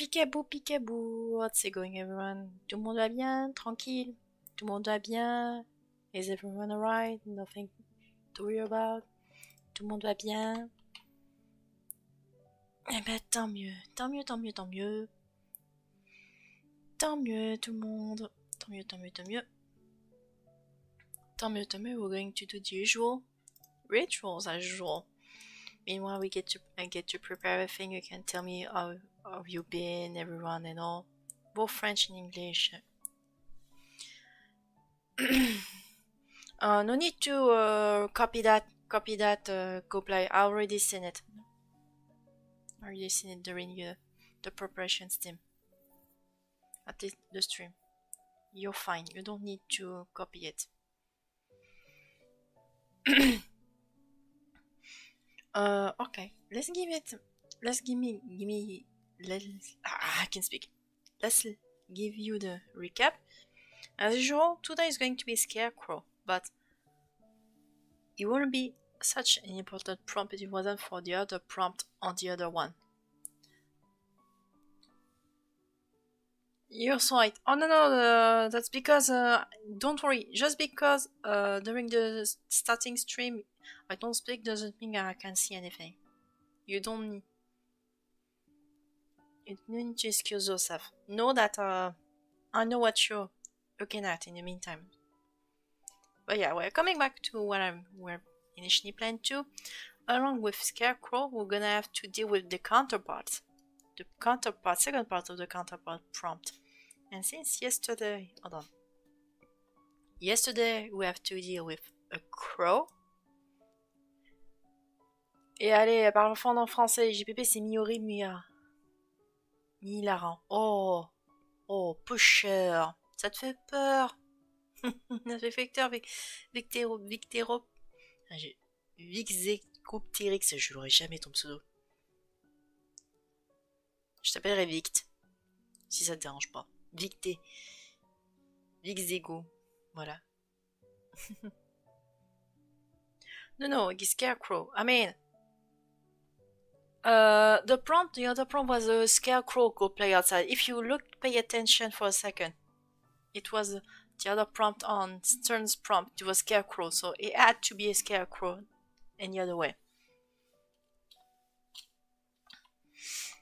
Peekaboo, what's it going everyone? Tout le monde va bien? Tranquille? Tout le monde va bien? Is everyone alright? Nothing to worry about? Tout le monde va bien? Eh ben tant mieux, tant mieux, tant mieux, tant mieux. Tant mieux tout le monde. Tant mieux, tant mieux, tant mieux. Tant mieux, tant mieux, we're going to do the usual rituals as usual. Meanwhile, I get to prepare everything. You can tell me how you been, everyone, and all. Both French and English. No need to copy that. Go play. I already seen it. During the preparations team. At least the stream. You're fine. You don't need to copy it. Okay. Let's give it. Let's give me. I can speak. Let's give you the recap. As usual, today is going to be Scarecrow, but it wouldn't be such an important prompt if it wasn't for the other prompt on the other one. You're so right. Oh no, that's because, don't worry, just because during the starting stream I don't speak doesn't mean I can see anything. You don't need to excuse yourself. Know that I know what you're looking at in the meantime. But yeah, we're coming back to what we're initially planned to. Along with Scarecrow, we're gonna have to deal with the counterpart. Second part of the counterpart prompt. And since yesterday, hold on. Yesterday, we have to deal with a crow. Et allez, parle en français, JPP c'est mi-horrible, mi-hilarant. Oh, pusher, ça te fait peur. Ça fait Vecteur, Victéro. Vixécoptérix, je l'aurais jamais ton pseudo. Je t'appellerai Vict, si ça te dérange pas. Vixégo, voilà. No, Scarecrow. I mean, the other prompt was a Scarecrow go play outside. If you pay attention for a second, it was the other prompt on Stern's prompt. It was Scarecrow, so it had to be a Scarecrow any other way.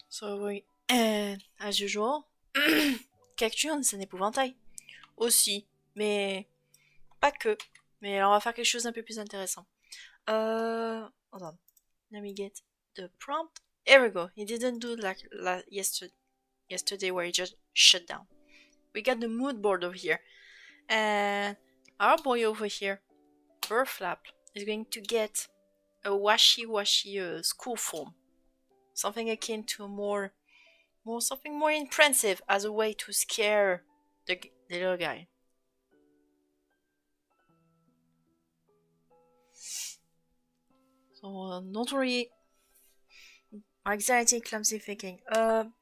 So, as usual, Cactus, c'est un épouvantail. Aussi, mais pas que. Mais alors, on va faire quelque chose d'un peu plus intéressant. Hold on. Let me get the prompt. Here we go. He didn't do like yesterday where he just shut down. We got the mood board over here. And our boy over here, Burflap, is going to get a washy school form. Something akin to something more impressive as a way to scare the little guy. So don't worry. Anxiety, clumsy thinking.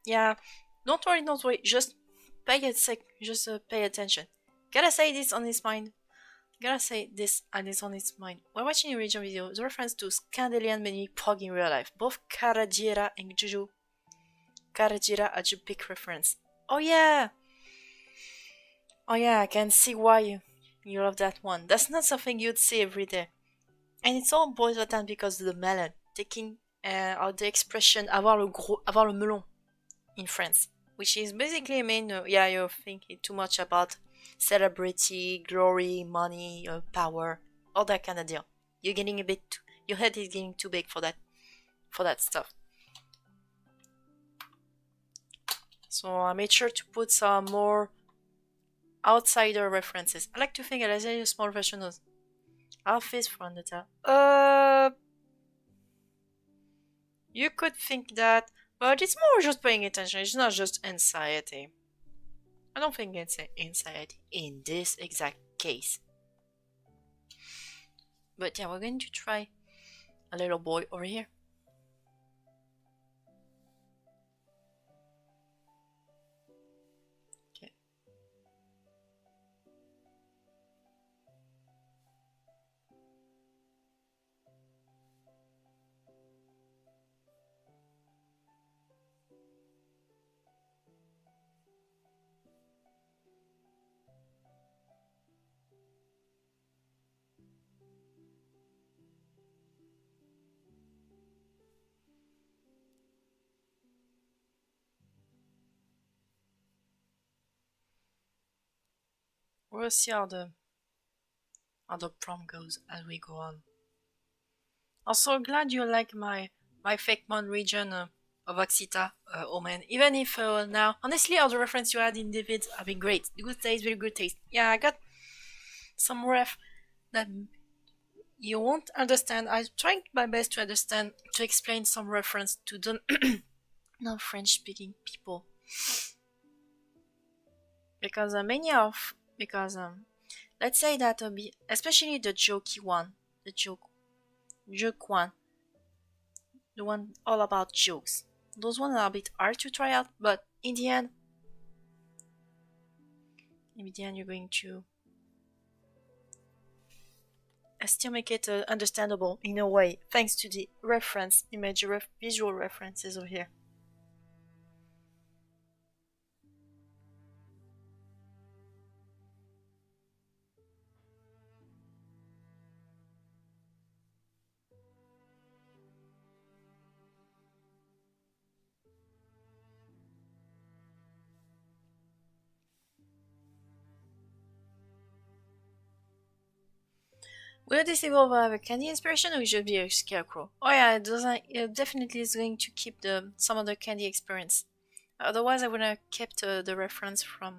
Yeah. Don't worry. Just pay attention. Gotta say this on his mind. While watching the original video, the reference to Scandalian many pog in real life. Both Karajira and Juju. Karajira are a big reference. Oh yeah, I can see why you love that one. That's not something you'd see every day. And it's all boiled down because of the melon. Taking out the expression avoir le melon in France. Which is basically you're thinking too much about celebrity, glory, money, power, all that kind of deal. Your head is getting too big for that stuff. So I made sure to put some more outsider references. I like to think I'll say a small version of Office for Undertale. You could think that, but it's more just paying attention. It's not just anxiety. I don't think it's anxiety in this exact case. But yeah, we're going to try a little boy over here. Okay. We'll see how the prom goes as we go on. Also, glad you like my Fakemon region of Occita, Omen. Even if now, honestly, all the reference you had in David have been great. Good taste, very good taste. Yeah, I got some ref that you won't understand. I'm trying my best to understand, to explain some reference to the non-French speaking people. Because let's say that especially the jokey one, the joke one, the one all about jokes. Those ones are a bit hard to try out, but in the end you're going to still make it understandable in a way, thanks to the visual references over here. Will this evolve have a candy inspiration or should be a scarecrow? Oh yeah, it definitely is going to keep some of the candy experience. Otherwise, I would have kept the reference for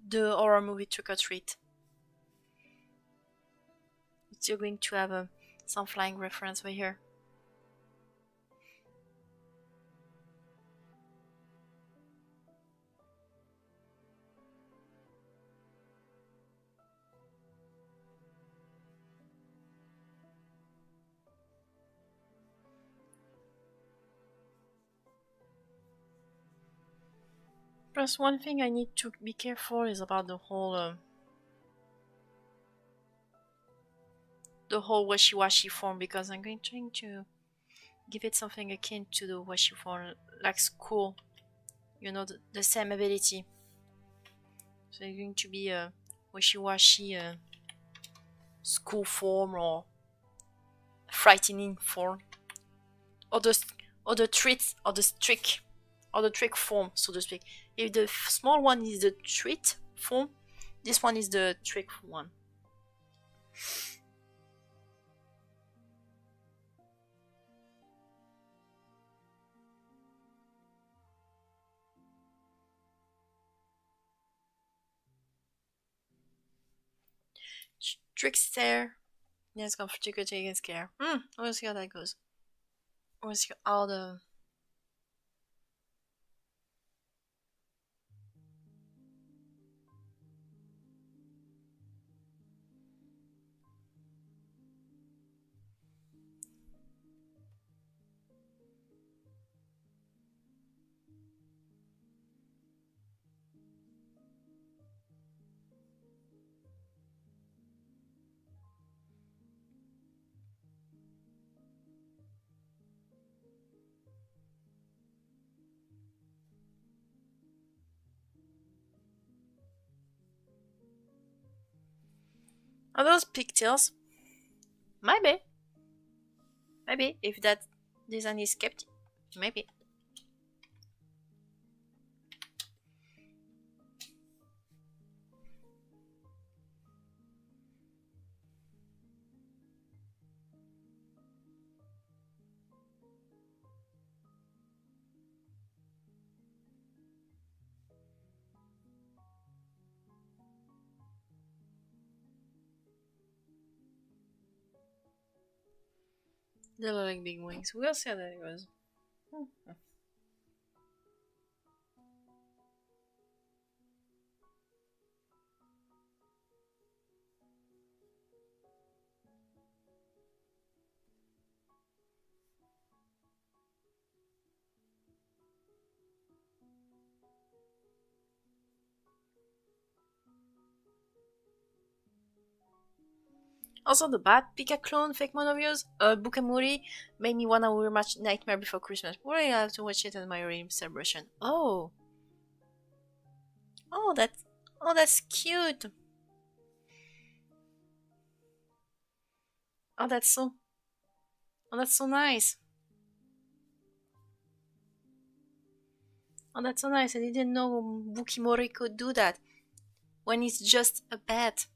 the horror movie Trick or Treat. It's still going to have some flying reference over here. Plus, one thing I need to be careful is about the whole washi-washi form, because I'm trying to give it something akin to the washi form, like school. You know, the same ability. So it's going to be a washi-washi school form or frightening form, or the treat or the trick form, so to speak. If the small one is the treat form, this one is the trick one. Trickster. Yeah, it's gone for trick or treat and scare. We'll see how that goes. We'll see how the are those pigtails? Maybe. Maybe if that design is kept, maybe. They look like big wings. We'll see how that goes. Also, the bad Pika clone fake one of yours, Bukamuri, made me wanna watch Nightmare Before Christmas. But I have to watch it at my reading celebration. Oh, oh, that's cute. Oh, that's so nice. Oh, that's so nice. I didn't know Bukimori could do that. when it's just a bat.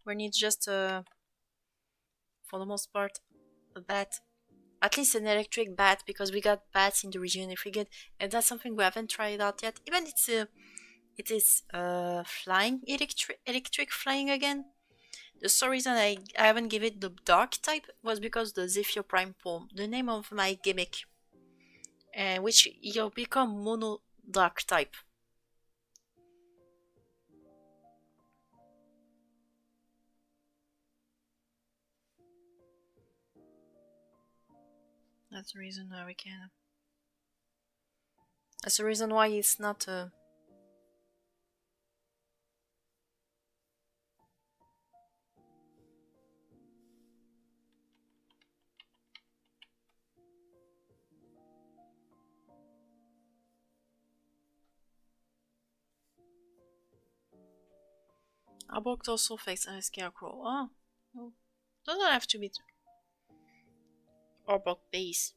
When it's just, for the most part, a bat. At least an electric bat, because we got bats in the region if we get, and that's something we haven't tried out yet. Even it is flying, electric flying again. The sole reason I haven't give it the dark type was because the Zephyr Prime Palm, the name of my gimmick, which you'll become mono dark type. That's the reason why we can. That's the reason why it's not a. Arbok also fakes a scarecrow. Oh, well, doesn't have to be Arbok base.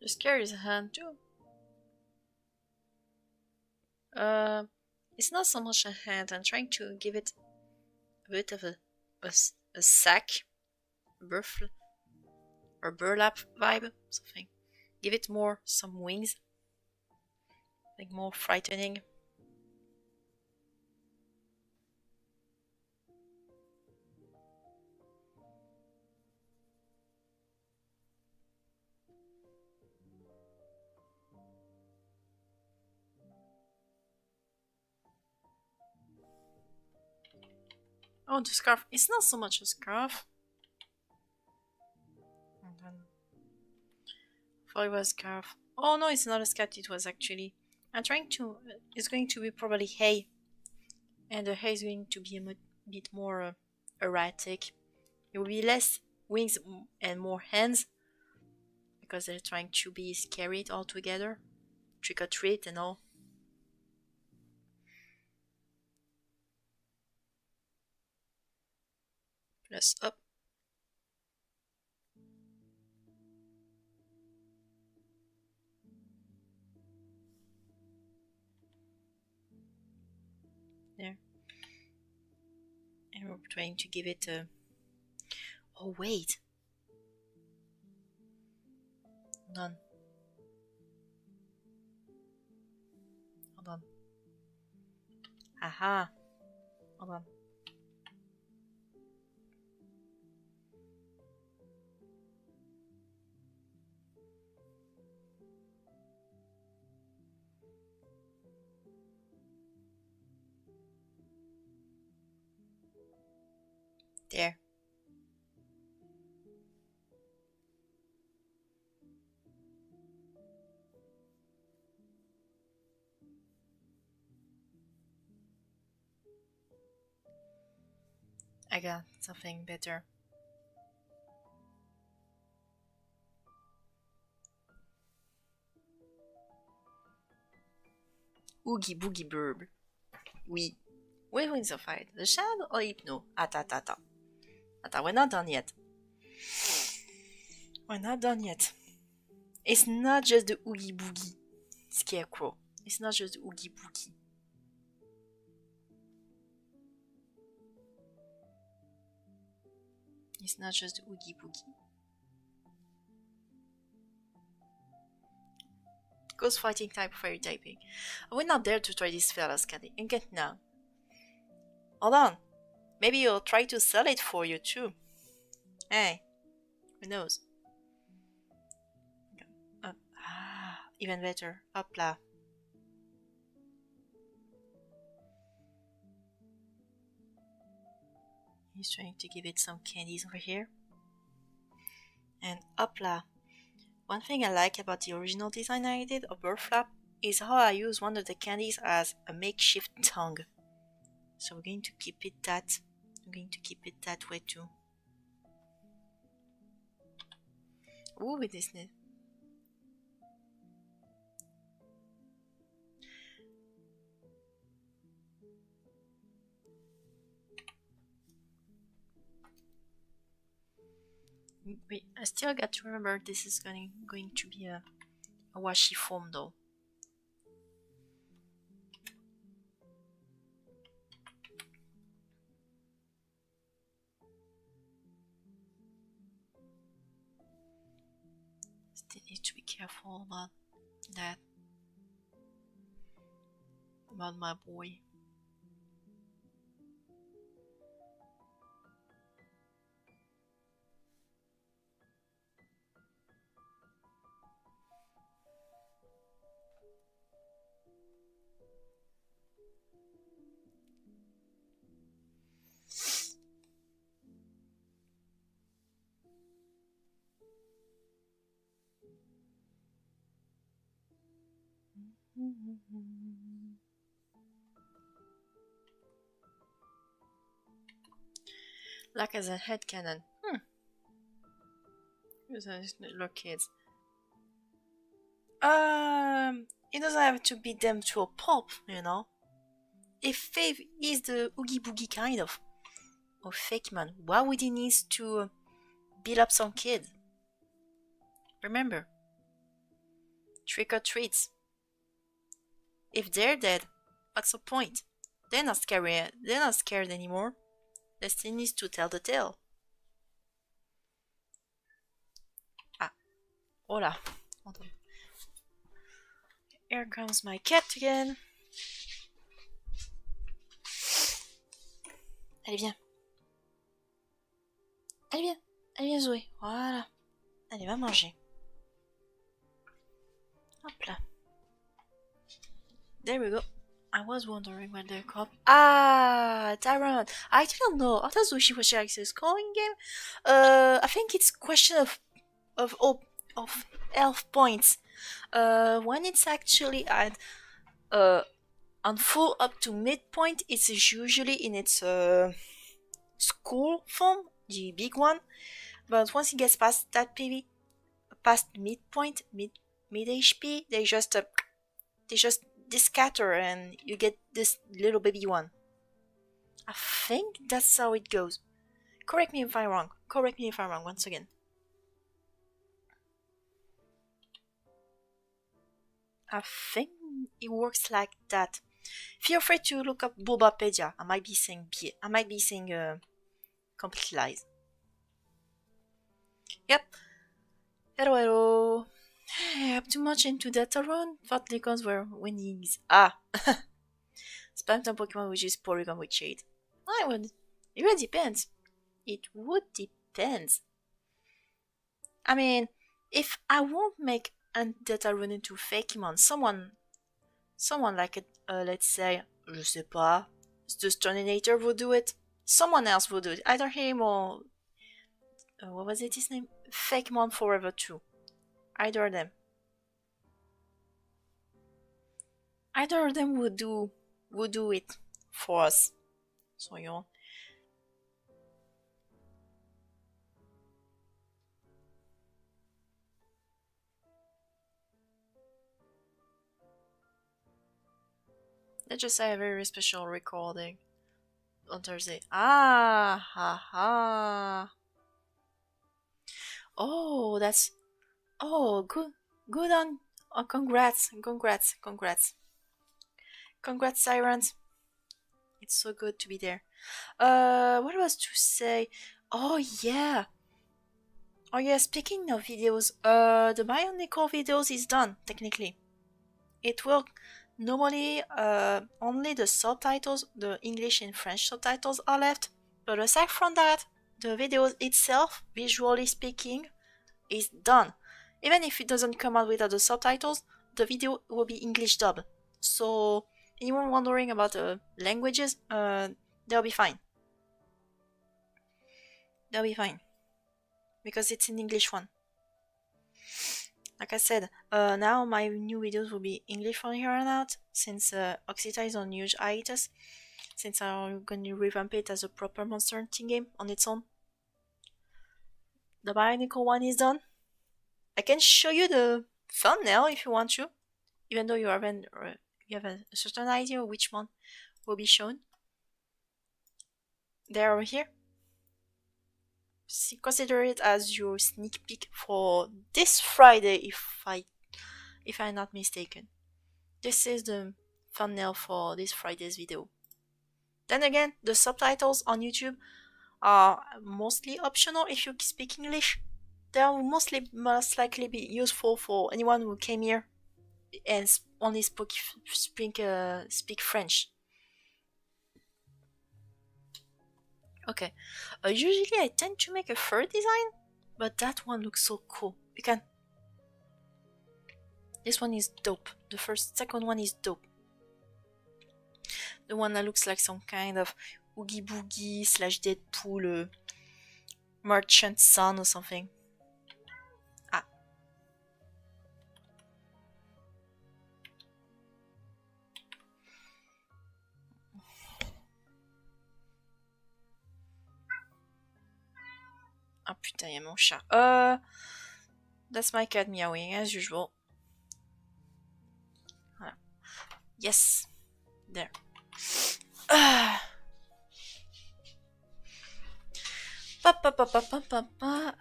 The scare is a hand too. Uh, it's not so much a hand. I'm trying to give it a bit of a sack, or burlap vibe, something. Give it more some wings, like more frightening. Oh, the scarf. It's not so much a scarf. And then, I thought it was a scarf. Oh no, it's not a scarf. It was actually. I'm trying to. It's going to be probably hay, and the hay is going to be a bit more erratic. It will be less wings and more hands, because they're trying to be scary all together, trick or treat and all. Plus up. There. And we're trying to give it a. Oh wait. Hold on. Hold on. Aha. Hold on. There. I got something better. Oogie Boogie Burb. Oui. Where wins the fight? The Shadow or Hypno? Attends. We're not done yet. We're not done yet. It's not just the Oogie Boogie Scarecrow. It's not just the Oogie Boogie. It's not just the Oogie Boogie. Ghost fighting type, fire typing. We're not there to try this fella's candy. And get now. Hold on. Maybe you'll try to sell it for you too. Hey. Who knows? Even better. Hopla. He's trying to give it some candies over here. And hopla. One thing I like about the original design I did of Bird Flap is how I use one of the candies as a makeshift tongue. So we're going to keep it that. I'm going to keep it that way too. Ooh, with this. Wait, I still got to remember this is going to be a washi foam though. Still need to be careful about that. About my boy. Like as a head cannon. Look, kids. It doesn't have to beat them to a pulp, you know. If Faith is the oogie boogie kind of fake man, why would he need to beat up some kid? Remember, trick or treats. If they're dead, what's the point? They're not scary. They're not scared anymore. They still need to tell the tale. Ah, hola. Here comes my cat again. Allez, viens. Allez, viens. Allez, viens, Zoé. Voilà. Allez, va manger. Hop là. There we go. I was wondering what they're called. Ah, Tyrant. I don't know. I thought Zoe was Jax's calling game. I think it's question of elf points. When it's actually at on full up to midpoint, it's usually in its school form, the big one. But once it gets past that PV, past midpoint, mid HP, they just scatter and you get this little baby one. I think that's how it goes. Correct me if I'm wrong. Correct me if I'm wrong once again. I think it works like that. Feel free to look up Bulbapedia. I might be saying complete lies. Yep. Hello. Up too much into that run. Thought Legons were winnings. Ah. Spam some Pokemon which is Porygon with Shade. I would. It would depend. It would depend. I mean, if I won't make data run into Fakemon, someone like let's say, je sais pas, the Stoninator would do it. Someone else would do it. Either him or what was it his name? Fakemon Forever 2. Either of them. Either of them would do it for us. So you know. Let's just say a very special recording on Thursday. Ah ha ha. Oh, that's good on. Oh, congrats, Sirens. It's so good to be there. What was to say? Oh yeah. Speaking of videos, the Bionicle videos is done technically. It will normally only the subtitles, the English and French subtitles are left. But aside from that, the video itself, visually speaking, is done. Even if it doesn't come out without the subtitles, the video will be English dub. So anyone wondering about the languages, they'll be fine. They'll be fine. Because it's an English one. like I said, now my new videos will be English from here on out, since Oxita is on huge hiatus, since I'm going to revamp it as a proper Monster Hunting game on its own. The Bionicle one is done. I can show you the thumbnail if you want to, even though you have a certain idea of which one will be shown. They're over here. Consider it as your sneak peek for this Friday, if I'm not mistaken. This is the thumbnail for this Friday's video. Then again, the subtitles on YouTube are mostly optional if you speak English. They will most likely be useful for anyone who came here and only speak French. Okay, usually I tend to make a fur design, but that one looks so cool. This one is dope. The second one is dope. The one that looks like some kind of Oogie Boogie / Deadpool merchant son or something. Ah putain, il y a mon chat. That's my cat meowing as usual. Voilà. Yes. There.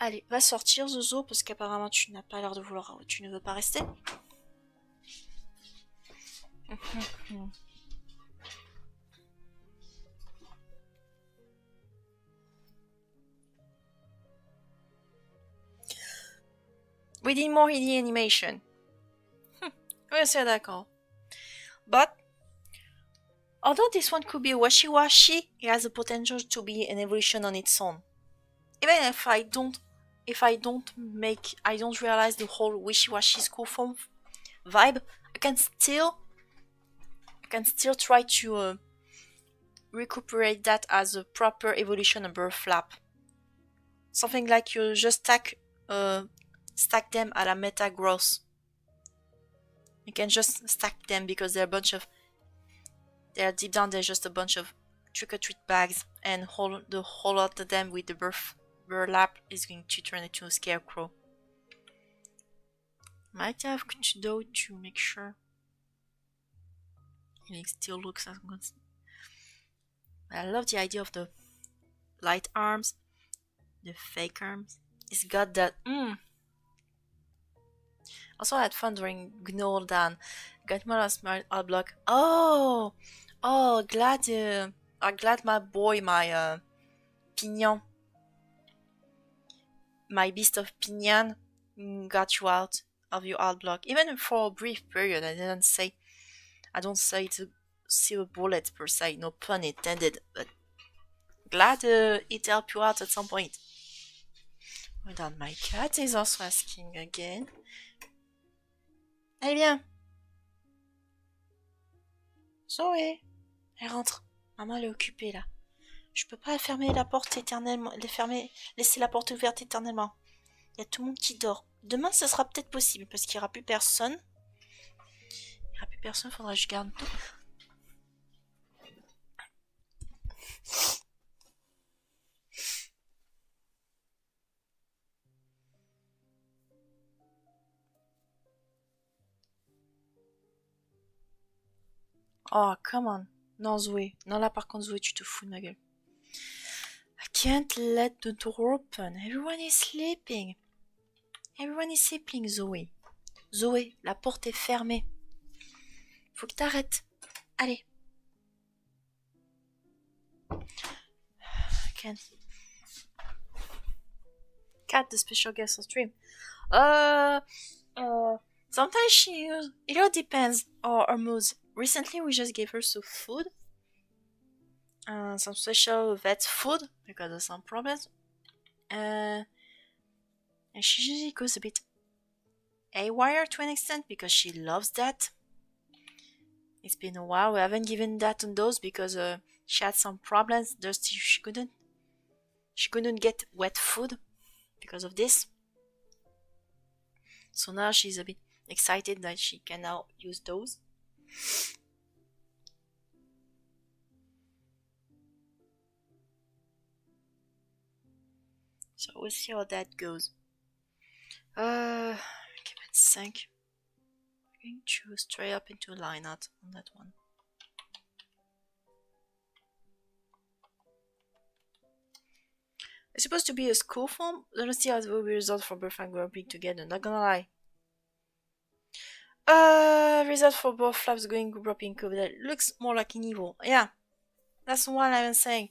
Allez, va sortir Zozo parce qu'apparemment tu n'as pas l'air de vouloir, tu ne veux pas rester. We need more 3D animation. Oui, c'est d'accord. But although this one could be washi-washi, it has the potential to be an evolution on its own. Even if I don't realize the whole wishy-washy school form vibe, I can still try to recuperate that as a proper evolution of bird flap. Something like you just stack them at a meta growth. You can just stack them because they're deep down, there's just a bunch of trick-or-treat bags, and the whole lot of them with the burlap is going to turn into a scarecrow. Might have though to make sure it still looks as good. I love the idea of the light arms, the fake arms. It's got that. Also, I had fun during Gnoldan. Got my last art block. Oh, glad my boy, my Pignon, my beast of Pignon, got you out of your art block. Even for a brief period, I don't say to silver bullet per se, no pun intended, but glad it helped you out at some point. Hold on, my cat is also asking again. Allez, viens. Zoé, elle rentre. Maman, elle est occupée là. Je peux pas fermer la porte éternellement, laisser la porte ouverte éternellement. Il y a tout le monde qui dort. Demain, ce sera peut-être possible parce qu'il n'y aura plus personne. Faudra que je garde tout. Oh, come on. Non, Zoé. Non, là, par contre, Zoé, tu te fous de ma gueule. I can't let the door open. Everyone is sleeping. Zoé. Zoé, la porte est fermée. Faut que t'arrêtes. Allez. Cat, the special guest on stream. Sometimes it all depends on her moods. Recently, we just gave her some food. Some special vet food because of some problems. And she usually goes a bit haywire to an extent because she loves that. It's been a while. We haven't given that on those because she had some problems. She couldn't get wet food because of this. So now she's a bit excited that she can now use those. So we'll see how that goes. Keep it sync. I'm going to straight up into line out on that one. It's supposed to be a school form. Let's see how it will be result for both and grouping together. Not gonna lie. Result for both flaps going grouping code. That looks more like an evil. Yeah, that's what I'm saying.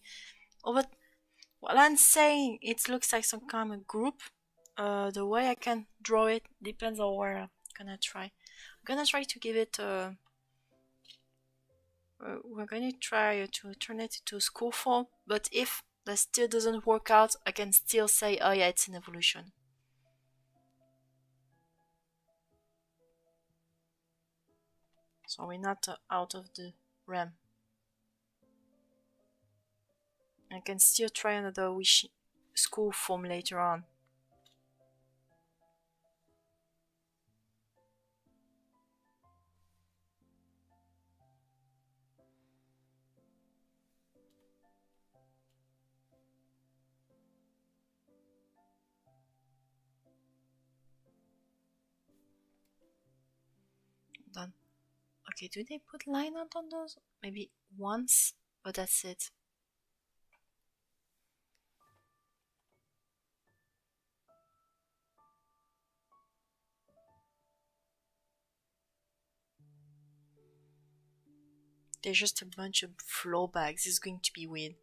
But what I'm saying, it looks like some kind of group. The way I can draw it depends on where I'm gonna try. I'm gonna try to give it. We're gonna try to turn it into school form. But if that still doesn't work out, I can still say, oh yeah, it's an evolution. So we're not out of the RAM. I can still try another school form later on. Done. Okay, do they put line out on those? Maybe once, but that's it. There's just a bunch of flow bags. It's going to be weird.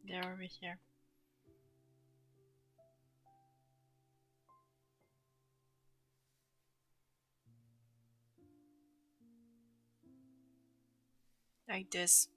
They're over here. Like this.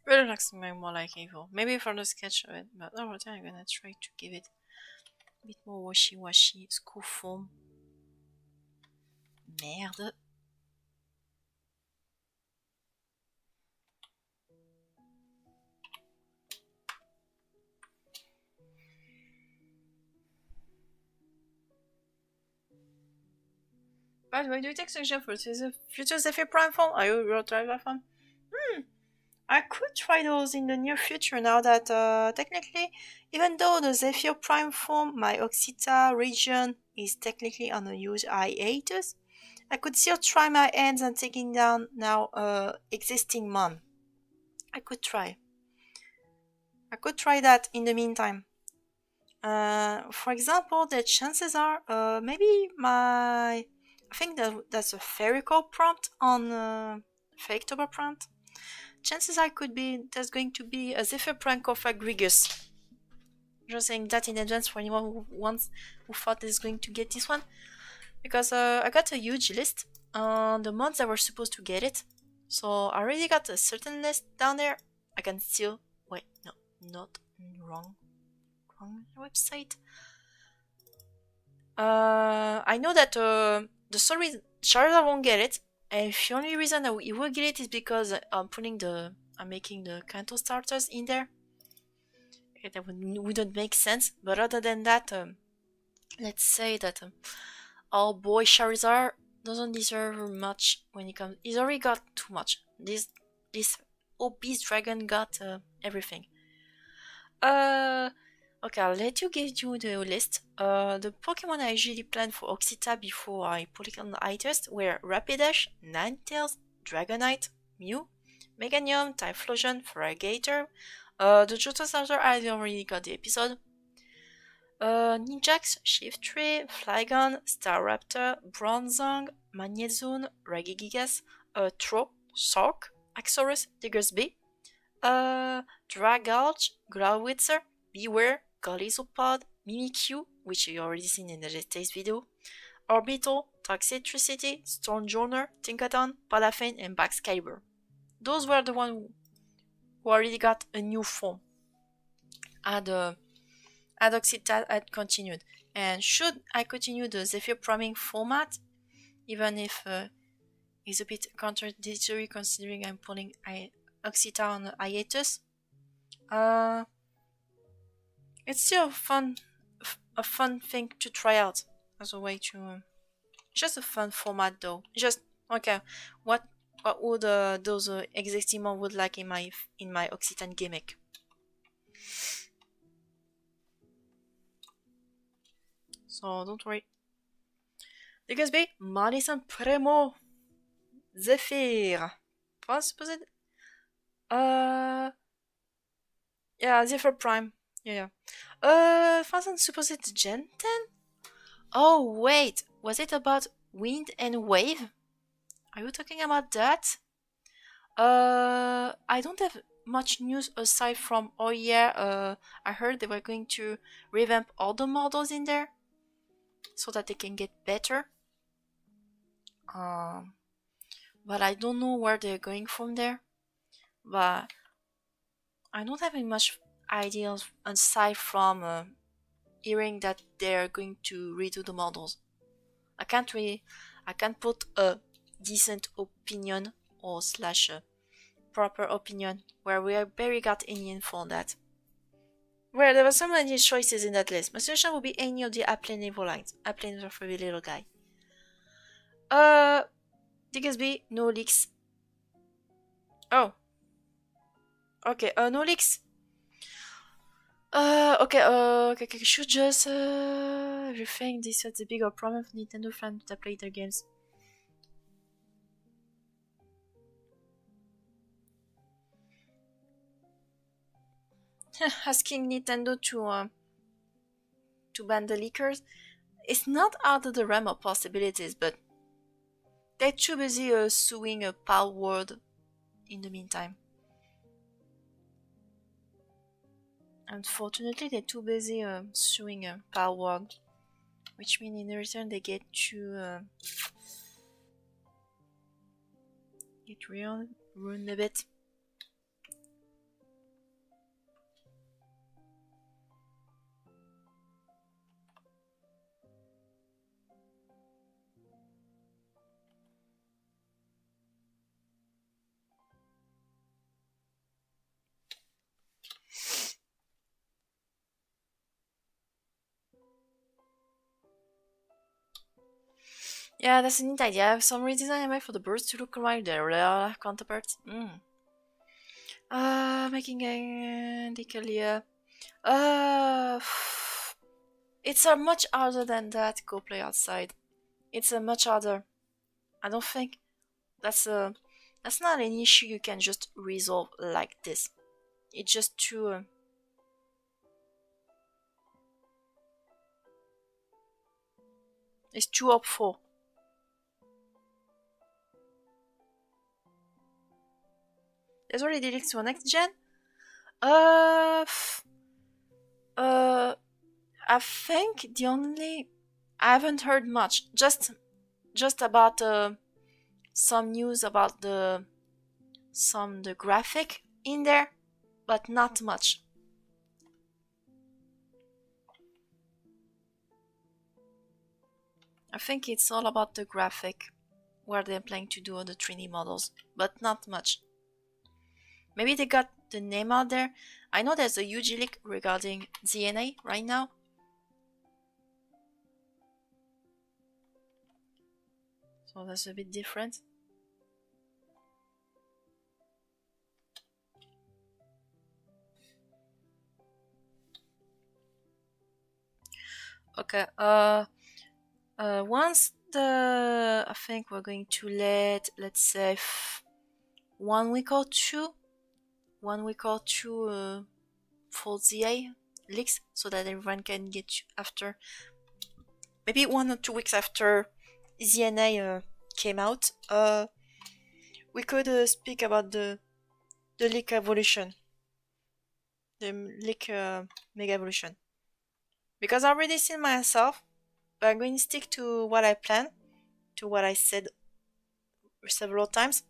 Really looks more like evil. Maybe for the sketch of it, but over time I'm gonna try to give it a bit more washy school form. Merde. By the way, do you take suggestion for the future Zephyr Prime form? Are you real try that one? I could try those in the near future now that technically, even though the Zephyr Prime form, my Occita region is technically on a huge hiatus, I could still try my hands on taking down now existing mon. I could try. I could try that in the meantime. For example, the chances are maybe I think that's a Ferical prompt on Faketober prompt. Chances are there's going to be a Zephyr prank of Agrigus. Just saying that in advance for anyone who thought is going to get this one. Because I got a huge list on the months that were supposed to get it. So I already got a certain list down there. I can still wait, no, not wrong website. I know that the story Charizard won't get it. And the only reason that he will get it is because I'm making the Kanto starters in there. Okay, that wouldn't make sense. But other than that, let's say that our boy Charizard doesn't deserve much when it comes. He's already got too much. This obese dragon got everything. Okay, I'll let you give you the list. The Pokemon I usually planned for Oxita before I put it on the eye test were Rapidash, Ninetales, Dragonite, Mew, Meganium, Typhlosion, Feraligatr. The Johto Starter, I already got the episode. Ninjax, Shiftry, Flygon, Staraptor, Bronzong, Magnezone, Regigigas, Tro, Sark, Axorus, Diggersby, Dragalge, Growlithe, Beware, Golisopod, Mimikyu, which you already seen in the latest video, Orbital, Toxicity, Stormjourner, Tinkaton, Palafin, and Baxcalibur. Those were the ones who already got a new form. Oxita had continued. And should I continue the Zephyr Priming format, even if it's a bit contradictory considering I'm putting Oxita on hiatus, it's still a fun thing to try out as a way to just a fun format though. Just okay, what would those existing mod would like in my Occitan gimmick? So don't worry. Diggersby, Madison Primo, Zephyr. What's supposed? Yeah, Zephyr Prime. Yeah. Wasn't supposed Gen 10? Oh wait, was it about wind and wave? Are you talking about that? I don't have much news aside from oh yeah, I heard they were going to revamp all the models in there so that they can get better. But I don't know where they're going from there. But I don't have any much ideas aside from hearing that they're going to redo the models. I can't put a decent opinion or slash a proper opinion where we barely got any info on that. Well, there were so many choices in that list. My solution would be any of the Applin Evo lines. Applin is a very little guy. Diggersby, no leaks. Oh. Okay, no leaks. Okay, should just rethink this as a bigger problem for Nintendo fans that play their games. Asking Nintendo to ban the leakers is not out of the realm of possibilities, but they're too busy suing a Pal World in the meantime. Unfortunately, they're too busy suing a Pal World, which means in return they get to get ruined a bit. Yeah, that's a neat idea. I have some redesign MI for the birds to look like their real counterparts. Making a decalia. It's a much harder than that. Go play outside. It's a much harder. I don't think that's not an issue you can just resolve like this. It's just too. It's too up for. There's already leaks to a next gen. I think the only I haven't heard much. Just about some news about the graphic in there, but not much. I think it's all about the graphic, where they're planning to do the 3D models, but not much. Maybe they got the name out there. I know there's a huge leak regarding DNA right now. So that's a bit different. Okay. Once I think we're going to let's say 1 week or two, 1 week or two for ZA leaks, so that everyone can get after. Maybe 1 or 2 weeks after ZNA came out. We could speak about the leak evolution, the leak mega evolution, because I already seen myself. But I'm going to stick to what I planned, to what I said several times.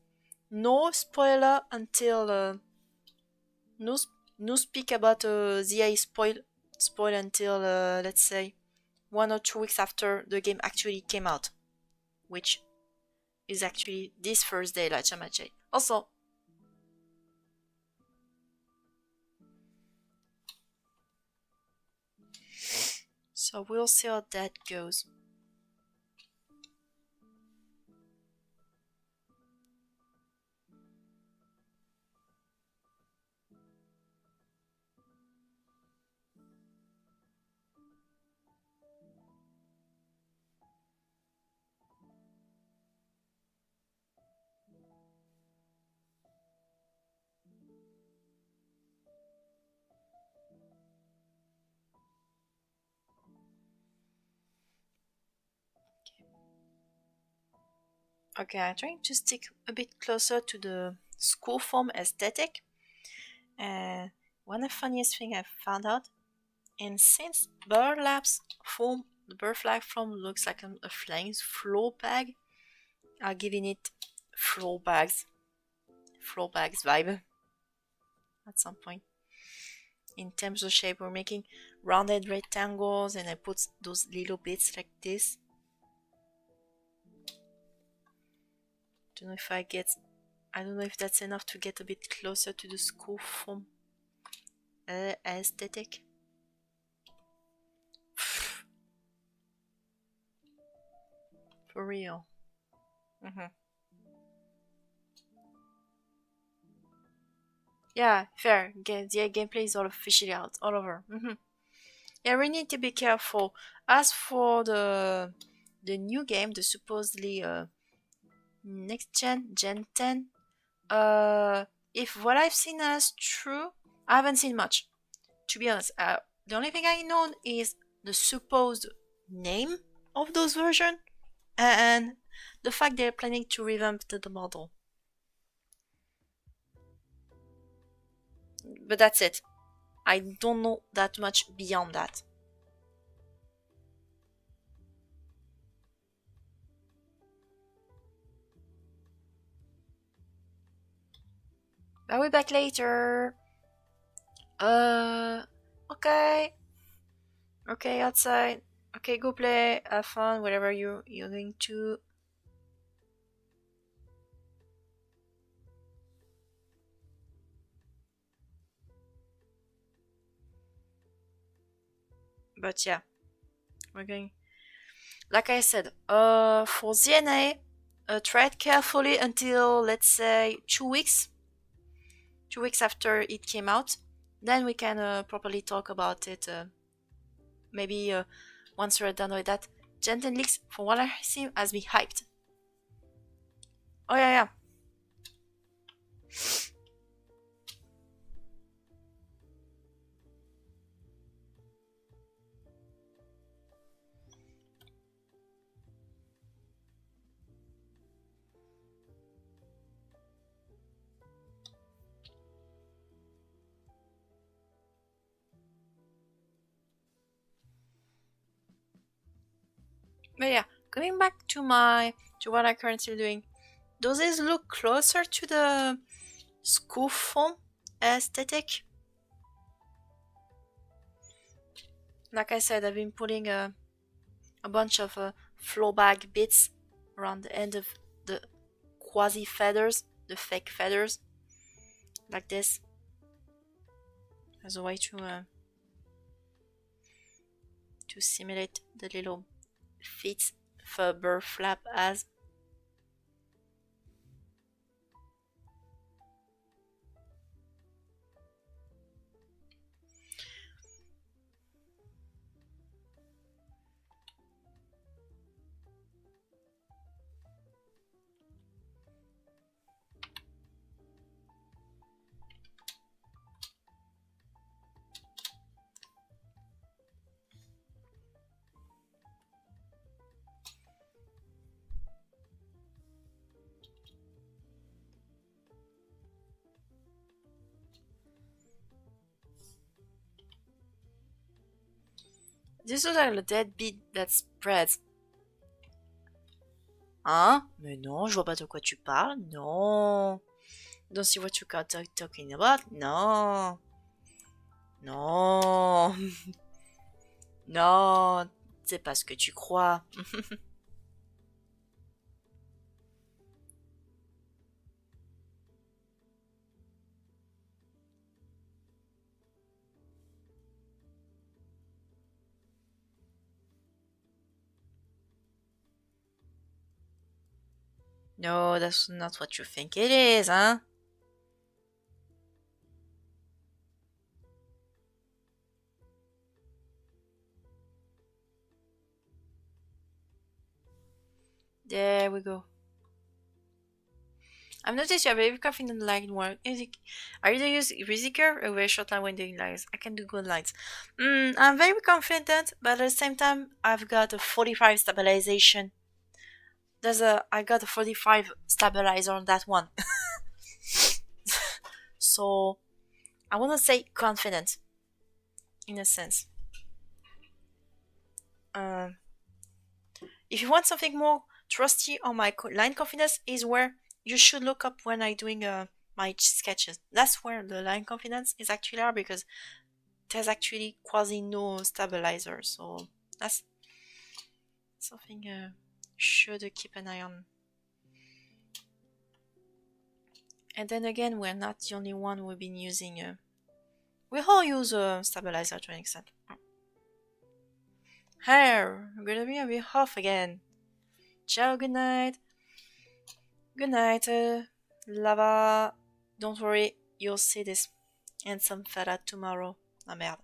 No spoiler until no no speak about ZI spoil until let's say 1 or 2 weeks after the game actually came out, which is actually this Thursday, la Chamache. Also, so we'll see how that goes. Okay, I'm trying to stick a bit closer to the school form aesthetic. One of the funniest thing I found out, and since Burlap's form, the Burflag form looks like a flying floor bag, I'm giving it floor bags vibe at some point. In terms of shape, we're making rounded rectangles, and I put those little bits like this. Don't know if I don't know if that's enough to get a bit closer to the school form aesthetic. For real. Yeah, fair. The gameplay is all officially out, all over. Yeah, we need to be careful. As for the new game, the supposedly next Gen 10, if what I've seen is true, I haven't seen much. To be honest, the only thing I know is the supposed name of those versions and the fact they're planning to revamp the model. But that's it. I don't know that much beyond that. I'll be back later. Uh, okay. Okay, outside. Okay, go play. Have fun. Whatever you're going to. But yeah, we're going. Like I said, for ZNA, tread carefully until let's say 2 weeks. 2 weeks after it came out, then we can properly talk about it. Maybe once we're done with that. Gentle Leaks, for what I see, has been hyped. Oh yeah, yeah. But yeah, going back to what I'm currently doing, does this look closer to the school form aesthetic? Like I said, I've been putting a bunch of flow bag bits around the end of the quasi feathers, the fake feathers, like this, as a way to simulate the little feet for bird flap as. This looks like a dead beat that spreads. Hein? Mais non, je vois pas de quoi tu parles. Non. Don't see what you're talking about. Non. Non. Non. C'est pas ce que tu crois. No, that's not what you think it is, huh? There we go. I've noticed you're very confident in line work. Are you use Rizikr or very short line when doing lines? I can do good lines. I'm very confident, but at the same time, I've got a 45 stabilization. I got a 45 stabilizer on that one. So, I want to say confident, in a sense. Um, if you want something more trusty on my line confidence, is where you should look up when I'm doing my sketches. That's where the line confidence is actually are because there's actually quasi no stabilizer, so that's something should keep an eye on. And then again, we're not the only one we've been using. We all use a stabilizer to an extent. Hey, I'm gonna be a bit off again. Ciao, good night. Good night, Lava. Don't worry, you'll see this handsome fella tomorrow. Ah merde.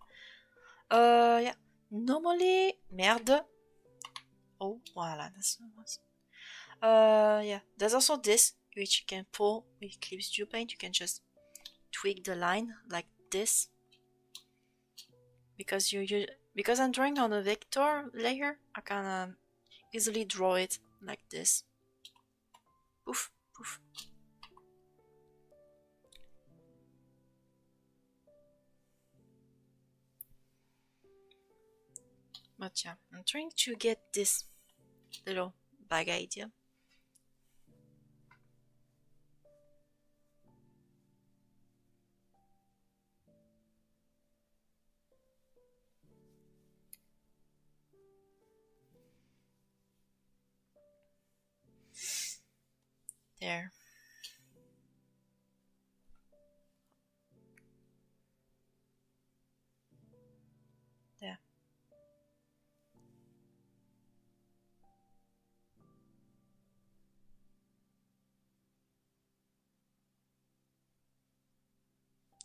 Yeah. Normally, merde. Oh, voila, that's yeah. There's also this, which you can pull with Clips Dew Paint. You can just tweak the line like this. Because I'm drawing on a vector layer, I can easily draw it like this. Poof, poof. But yeah, I'm trying to get this little bag idea. There. There.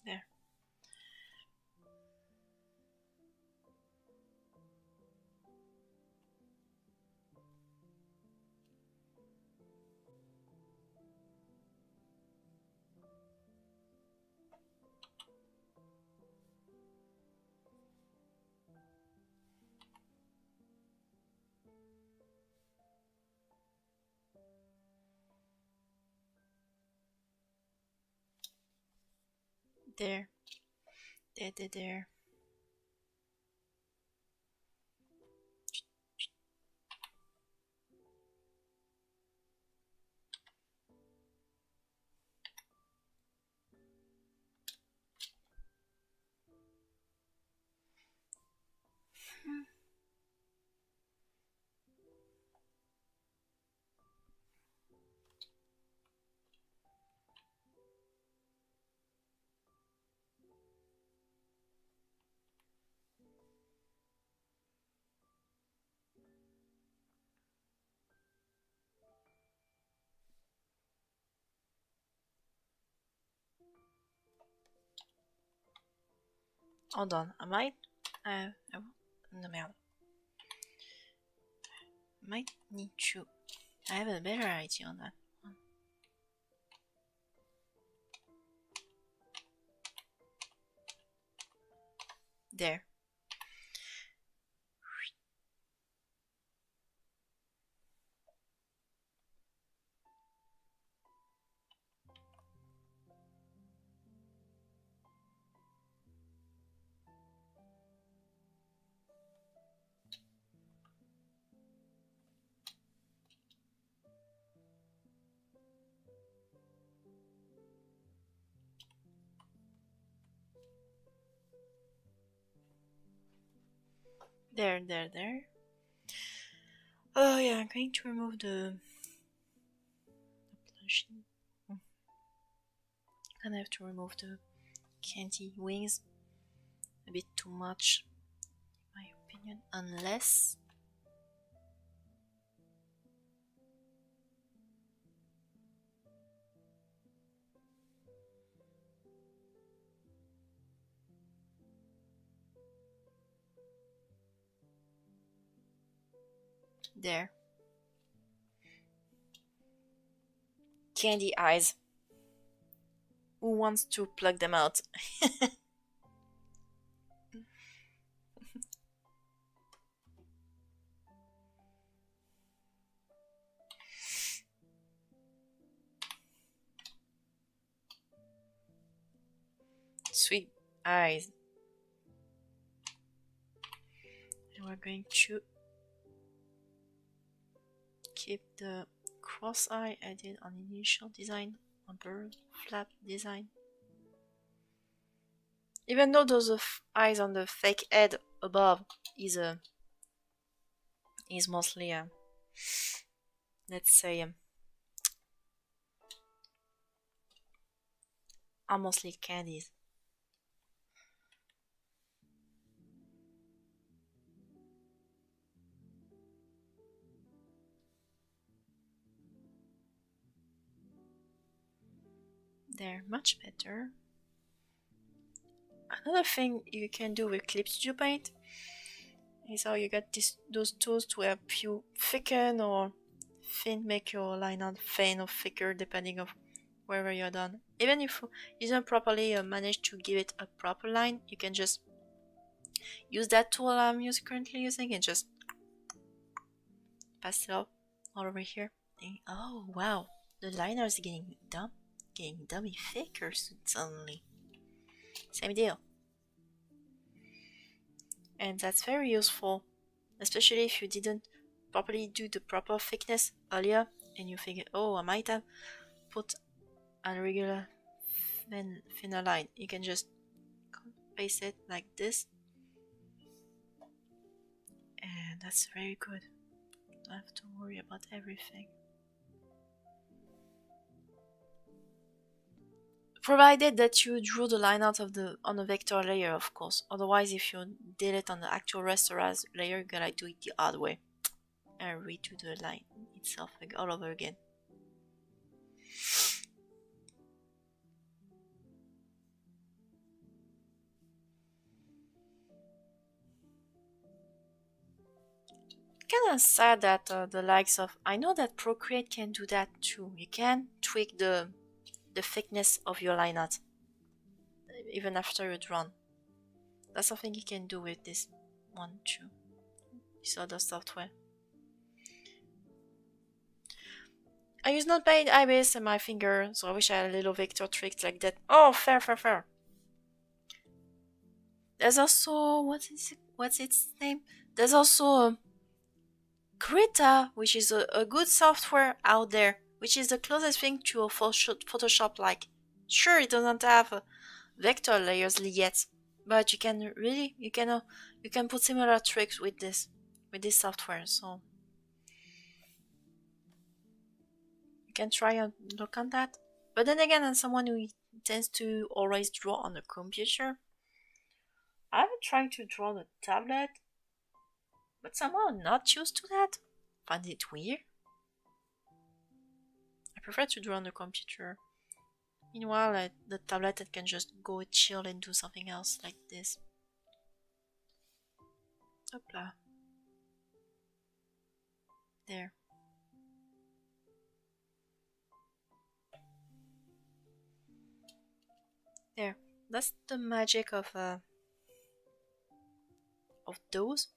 There. There. There, there, there. Hold on, I might. No, merde. Might need to. I have a better idea on that one. There. There. Oh yeah, I'm going to remove the blushing. And I have to remove the candy wings. A bit too much, in my opinion, unless there. Candy eyes. Who wants to pluck them out? Sweet eyes. And we're going to keep the cross eye I did on initial design, on bird flap design. Even though those eyes on the fake head above is mostly let's say are mostly candies. They're much better. Another thing you can do with Clip Studio Paint is how you get those tools to help you thicken or make your line art thin or thicker depending of wherever you're done. Even if you don't properly manage to give it a proper line, you can just use that tool I'm currently using and just pass it up all over here. And, oh wow, the liner is getting dummy thicker suddenly. Same deal. And that's very useful, especially if you didn't properly do the proper thickness earlier and you think, oh, I might have put a regular thinner line. You can just paste it like this, and that's very good. Don't have to worry about everything. Provided that you drew the line out of on the vector layer, of course. Otherwise, if you did it on the actual rasterized layer, you gotta do it the hard way and redo the line itself all over again. Kind of sad that the likes of, I know that Procreate can do that too. You can tweak the thickness of your line art even after you're drawn. That's something you can do with this one too. This other software. I use Notepad, Ibis, and my finger, so I wish I had a little vector trick like that. Oh, fair. There's also what's its name? There's also Krita, which is a good software out there, which is the closest thing to a Photoshop like. Sure, it doesn't have vector layers yet, but you can put similar tricks with this software, so you can try and look on that. But then again, as someone who tends to always draw on the computer, I've tried to draw on the tablet, but somehow not used to that. Find it weird. I prefer to draw on the computer. Meanwhile, the tablet, I can just go chill and do something else like this. Hopla. There. There. That's the magic of those,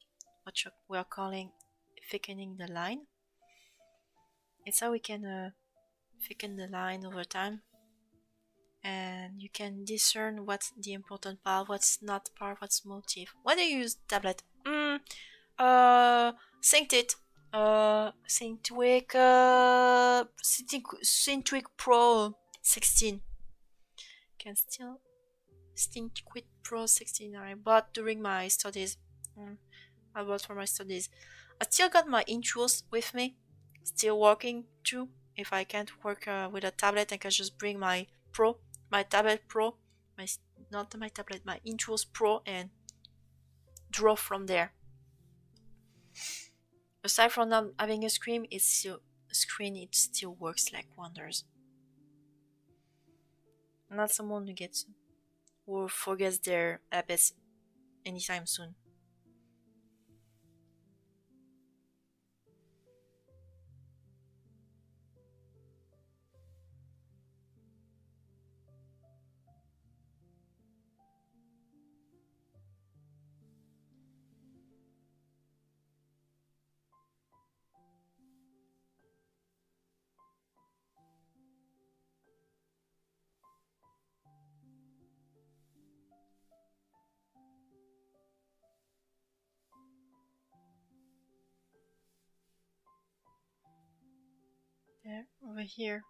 what we are calling thickening the line. It's how we can thicken the line over time, and you can discern what's the important part, what's not part, what's motif. Why do you use tablet? Synced Syntwick Pro 16. Can still Syntwick Pro 16 I bought during my studies. I bought for my studies. I still got my intros with me, still working too. If I can't work with a tablet, I can just bring my tablet pro, my not my tablet, my intros pro, and draw from there. Aside from not having a screen, it still works like wonders. I'm not someone who forgets their habits anytime soon. There, over here.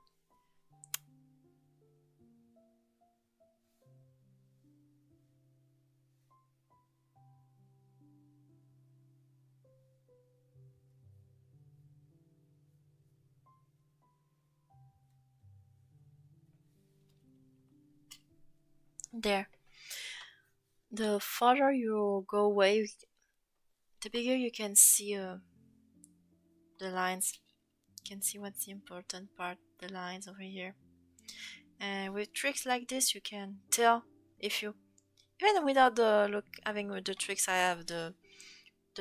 There. The farther you go away, the bigger you can see the lines. You can see what's the important part, the lines over here. And with tricks like this, you can tell if you, even without having the tricks, I have the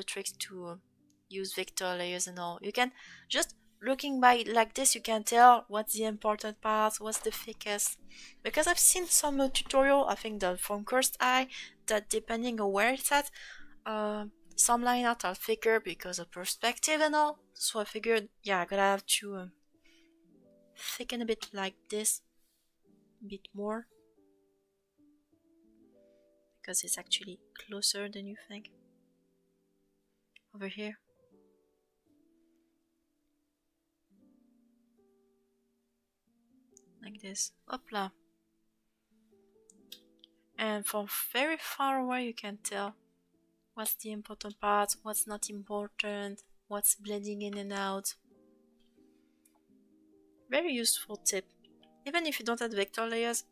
tricks to use vector layers and all. You can just looking by like this, you can tell what's the important parts, what's the thickest. Because I've seen some tutorial, I think that from Cursed Eye, that depending on where it's at, some line art are thicker because of perspective and all. So I figured, yeah, I gotta have to thicken a bit like this, a bit more, because it's actually closer than you think. Over here. Like this. Hopla. And from very far away you can tell what's the important part, what's not important, what's blending in and out. Very useful tip. Even if you don't have vector layers.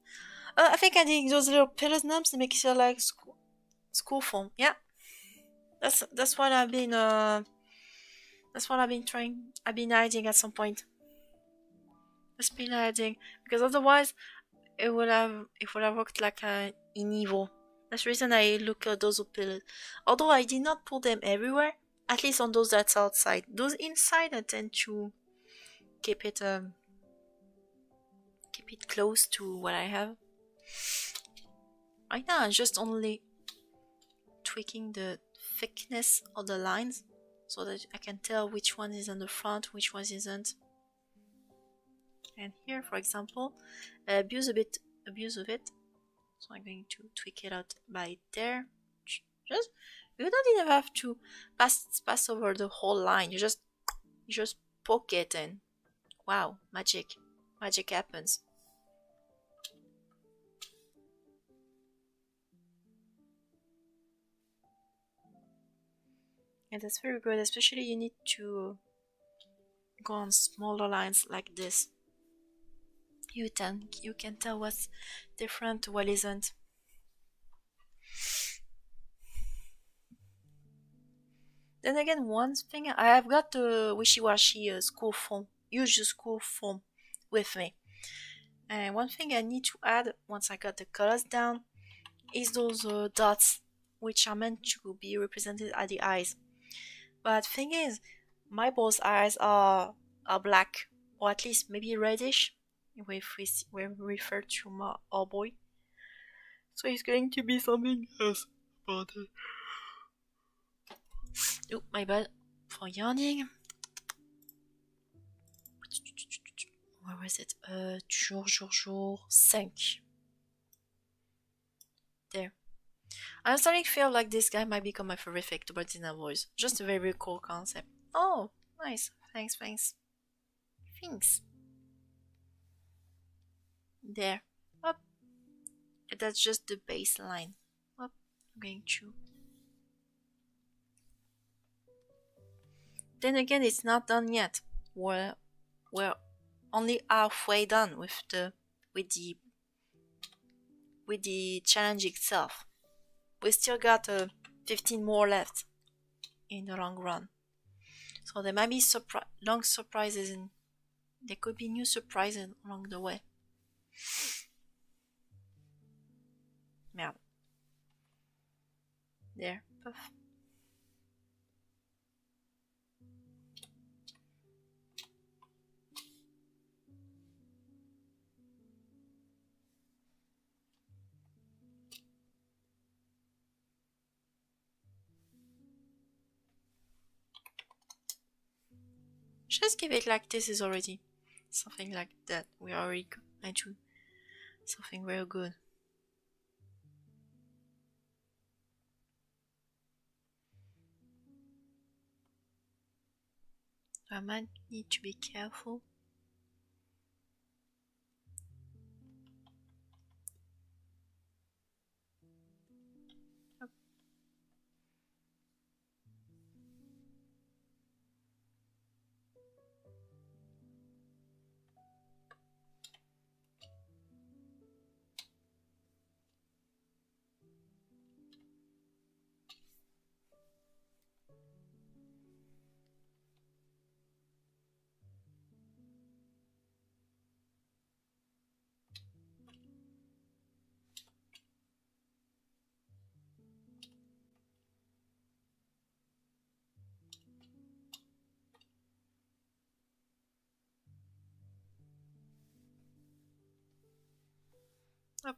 I think adding those little pillar knobs makes it like school form. Yeah. That's what I've been trying. I've been hiding at some point. Just been hiding because otherwise it would have worked like in evil. That's the reason I look at those pillars. Although I did not put them everywhere, at least on those that's outside. Those inside I tend to keep it close to what I have. Right now I'm just only tweaking the thickness of the lines so that I can tell which one is on the front, which one isn't. And here, for example, I abuse of it. So I'm going to tweak it out by there. Just you don't even have to pass over the whole line. You just poke it and wow, magic happens. And that's very good, especially you need to go on smaller lines like this. You can tell what's different, what isn't. Then again, one thing, I have got the wishy-washy school form, usual school form with me. And one thing I need to add once I got the colors down is those dots, which are meant to be represented at the eyes. But thing is, my boy's eyes are black, or at least maybe reddish, if we refer to our boy. So it's going to be something else about it. Oh, my bad for yawning. Where was it? Jour, 5. There. I'm starting to feel like this guy might become my favorite Faketober in a voice. Just a very cool concept. Oh, nice. Thanks. There. Up. That's just the baseline. Up. I'm going to Then again, it's not done yet. We're only halfway done with the challenge itself. We still got 15 more left in the long run. So there might be long surprises and there could be new surprises along the way. Merde. There. Puff. Just give it like this is already something like that. We are already into something very good. I might need to be careful. Hop.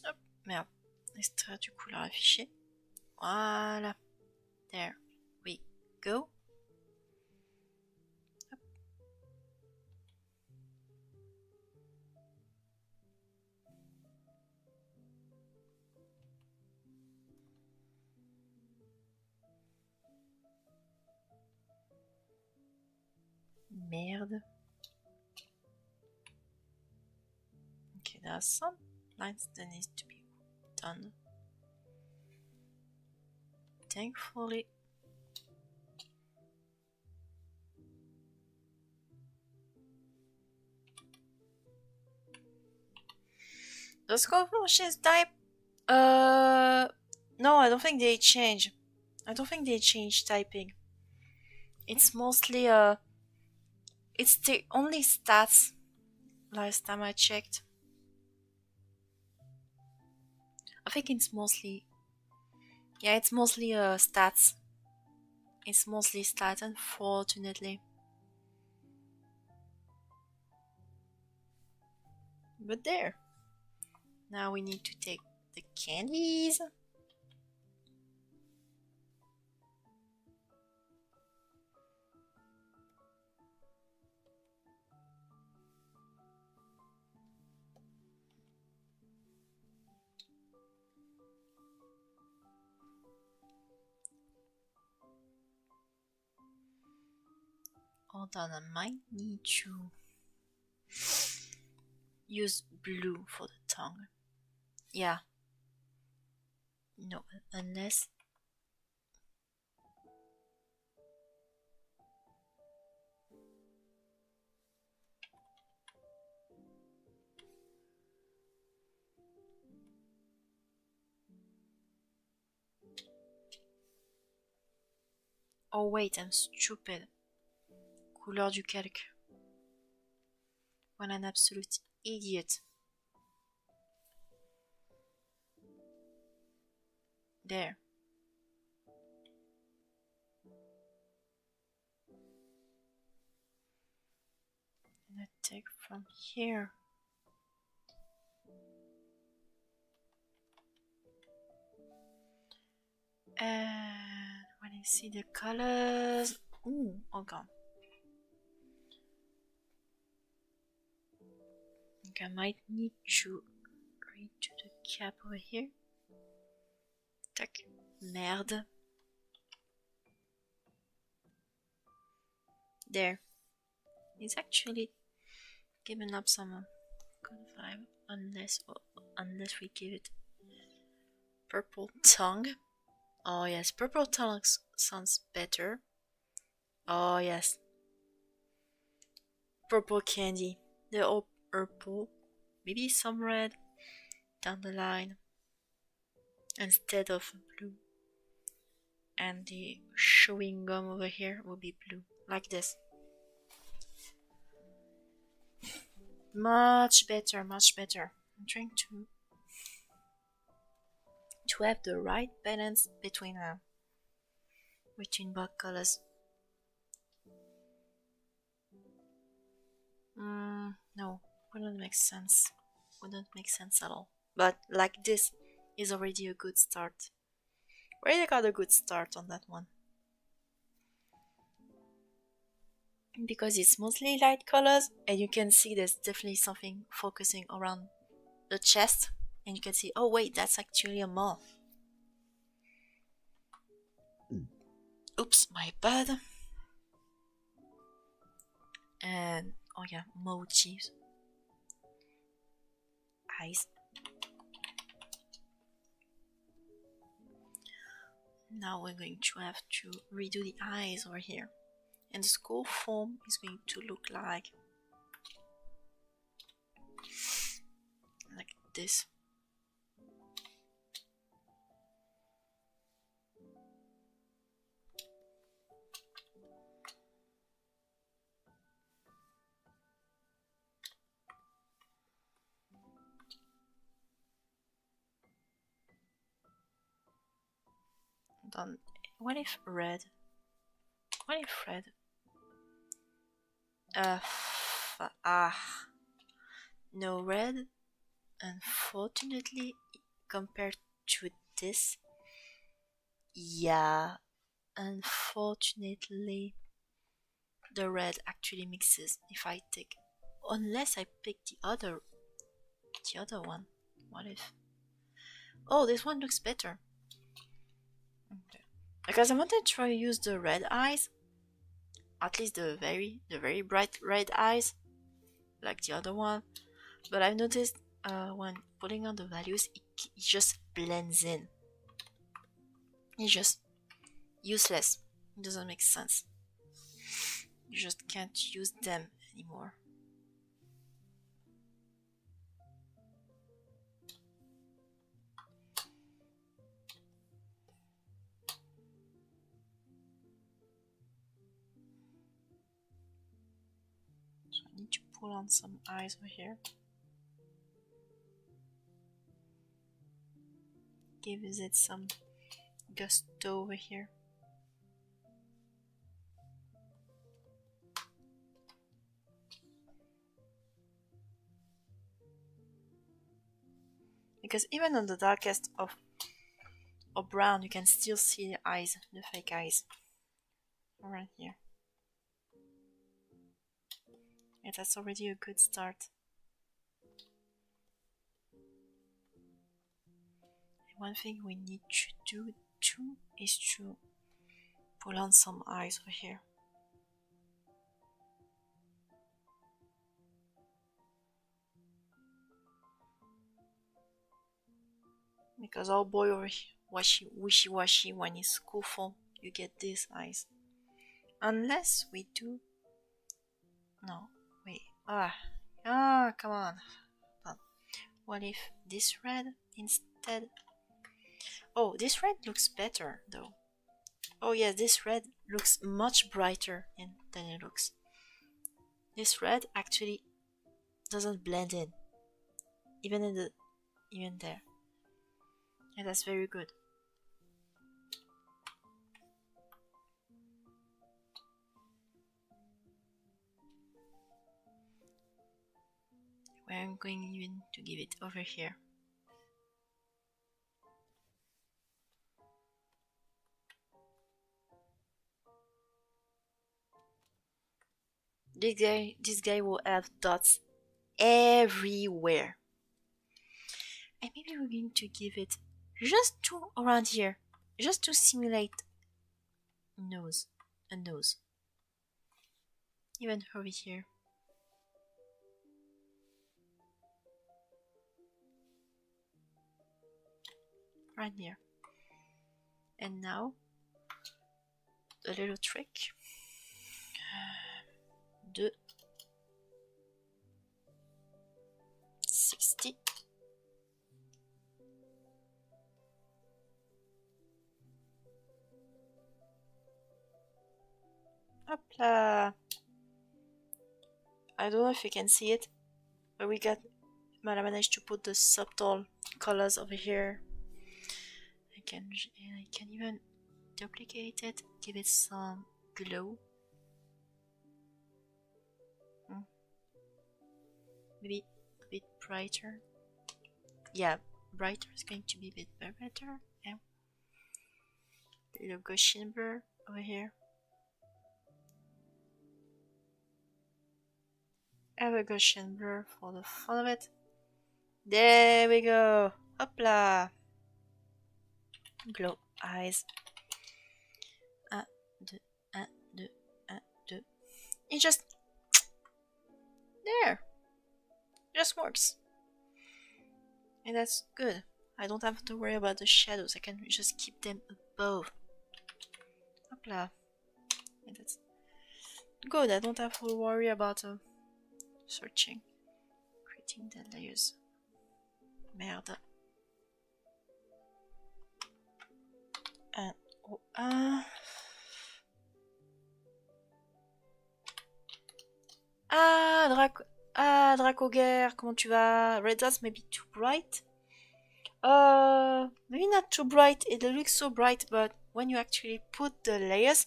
Hop. Merde. Extraire du couleur affiché. Voilà. There we go. Hop. Merde. Okay, there are some lines that needs to be done. Thankfully. Those convolutions type? No, I don't think they change. I don't think they change typing. It's mostly it's the only stats. Last time I checked, I think it's mostly it's mostly stats. It's mostly stats, unfortunately. But there. Now we need to take the candies. Hold on, I might need to use blue for the tongue. Yeah. No, unless... Oh wait, I'm stupid. Couleur du calque. What an absolute idiot. There. And I take from here. And when I see the colors... Ooh, oh god. I might need to redo the cap over here. Tac. Merde. There. It's actually giving up some good vibe, unless we give it purple tongue. Oh yes, purple tongue sounds better. Oh yes, purple candy. They're all purple, maybe some red down the line instead of blue. And the chewing gum over here will be blue, like this. Much better, much better. I'm trying to have the right balance between both colors. No, wouldn't make sense. Wouldn't make sense at all. But like this is already a good start. Already got a good start on that one. Because it's mostly light colors, and you can see there's definitely something focusing around the chest, and you can see, oh wait, that's actually a moth. Oops, my bad. And oh yeah, motifs. Eyes. Now we're going to have to redo the eyes over here. And the skull form is going to look like this. Then what if red? What if red? No red. Unfortunately, compared to this, yeah, unfortunately, the red actually mixes. If I take, unless I pick the other one. What if? Oh, this one looks better. Okay. Because I wanted to try to use the red eyes, at least the very bright red eyes, like the other one. But I've noticed when putting on the values, it just blends in. It's just useless. It doesn't make sense. You just can't use them anymore. So I need to pull on some eyes over here. Gives it some gusto over here. Because even on the darkest of brown, you can still see the eyes, the fake eyes, right here. Yeah, that's already a good start. And one thing we need to do too is to pull on some eyes over here. Because oh boy, over here, wishy-washy when it's school form, you get these eyes. Unless we do... No, wait. Come on. But what if this red instead? Oh, this red looks better though. Oh yeah, this red looks much brighter than it looks. This red actually doesn't blend in, even there. And that's very good. I'm going even to give it over here. This guy will have dots everywhere. And maybe we're going to give it just two around here, just to simulate a nose. Even over here. Right here. And now, a little trick. 2, 60. Hop là. I don't know if you can see it, but I managed to put the subtle colors over here. I can even duplicate it, give it some glow. Maybe a bit brighter. Yeah, brighter is going to be a bit better. Yeah. A little ghost shimmer over here. Have a ghost shimmer for the fun of it. There we go. Hopla. Glow eyes. 1, 2, 1, 2, 1, 2. It just... There. It just works. And that's good. I don't have to worry about the shadows. I can just keep them above. Hopla. And that's good. I don't have to worry about searching. Creating the layers. Merde. Dracoguerre, comment tu vas? Red dots may be too bright. Maybe not too bright. It looks so bright, but when you actually put the layers,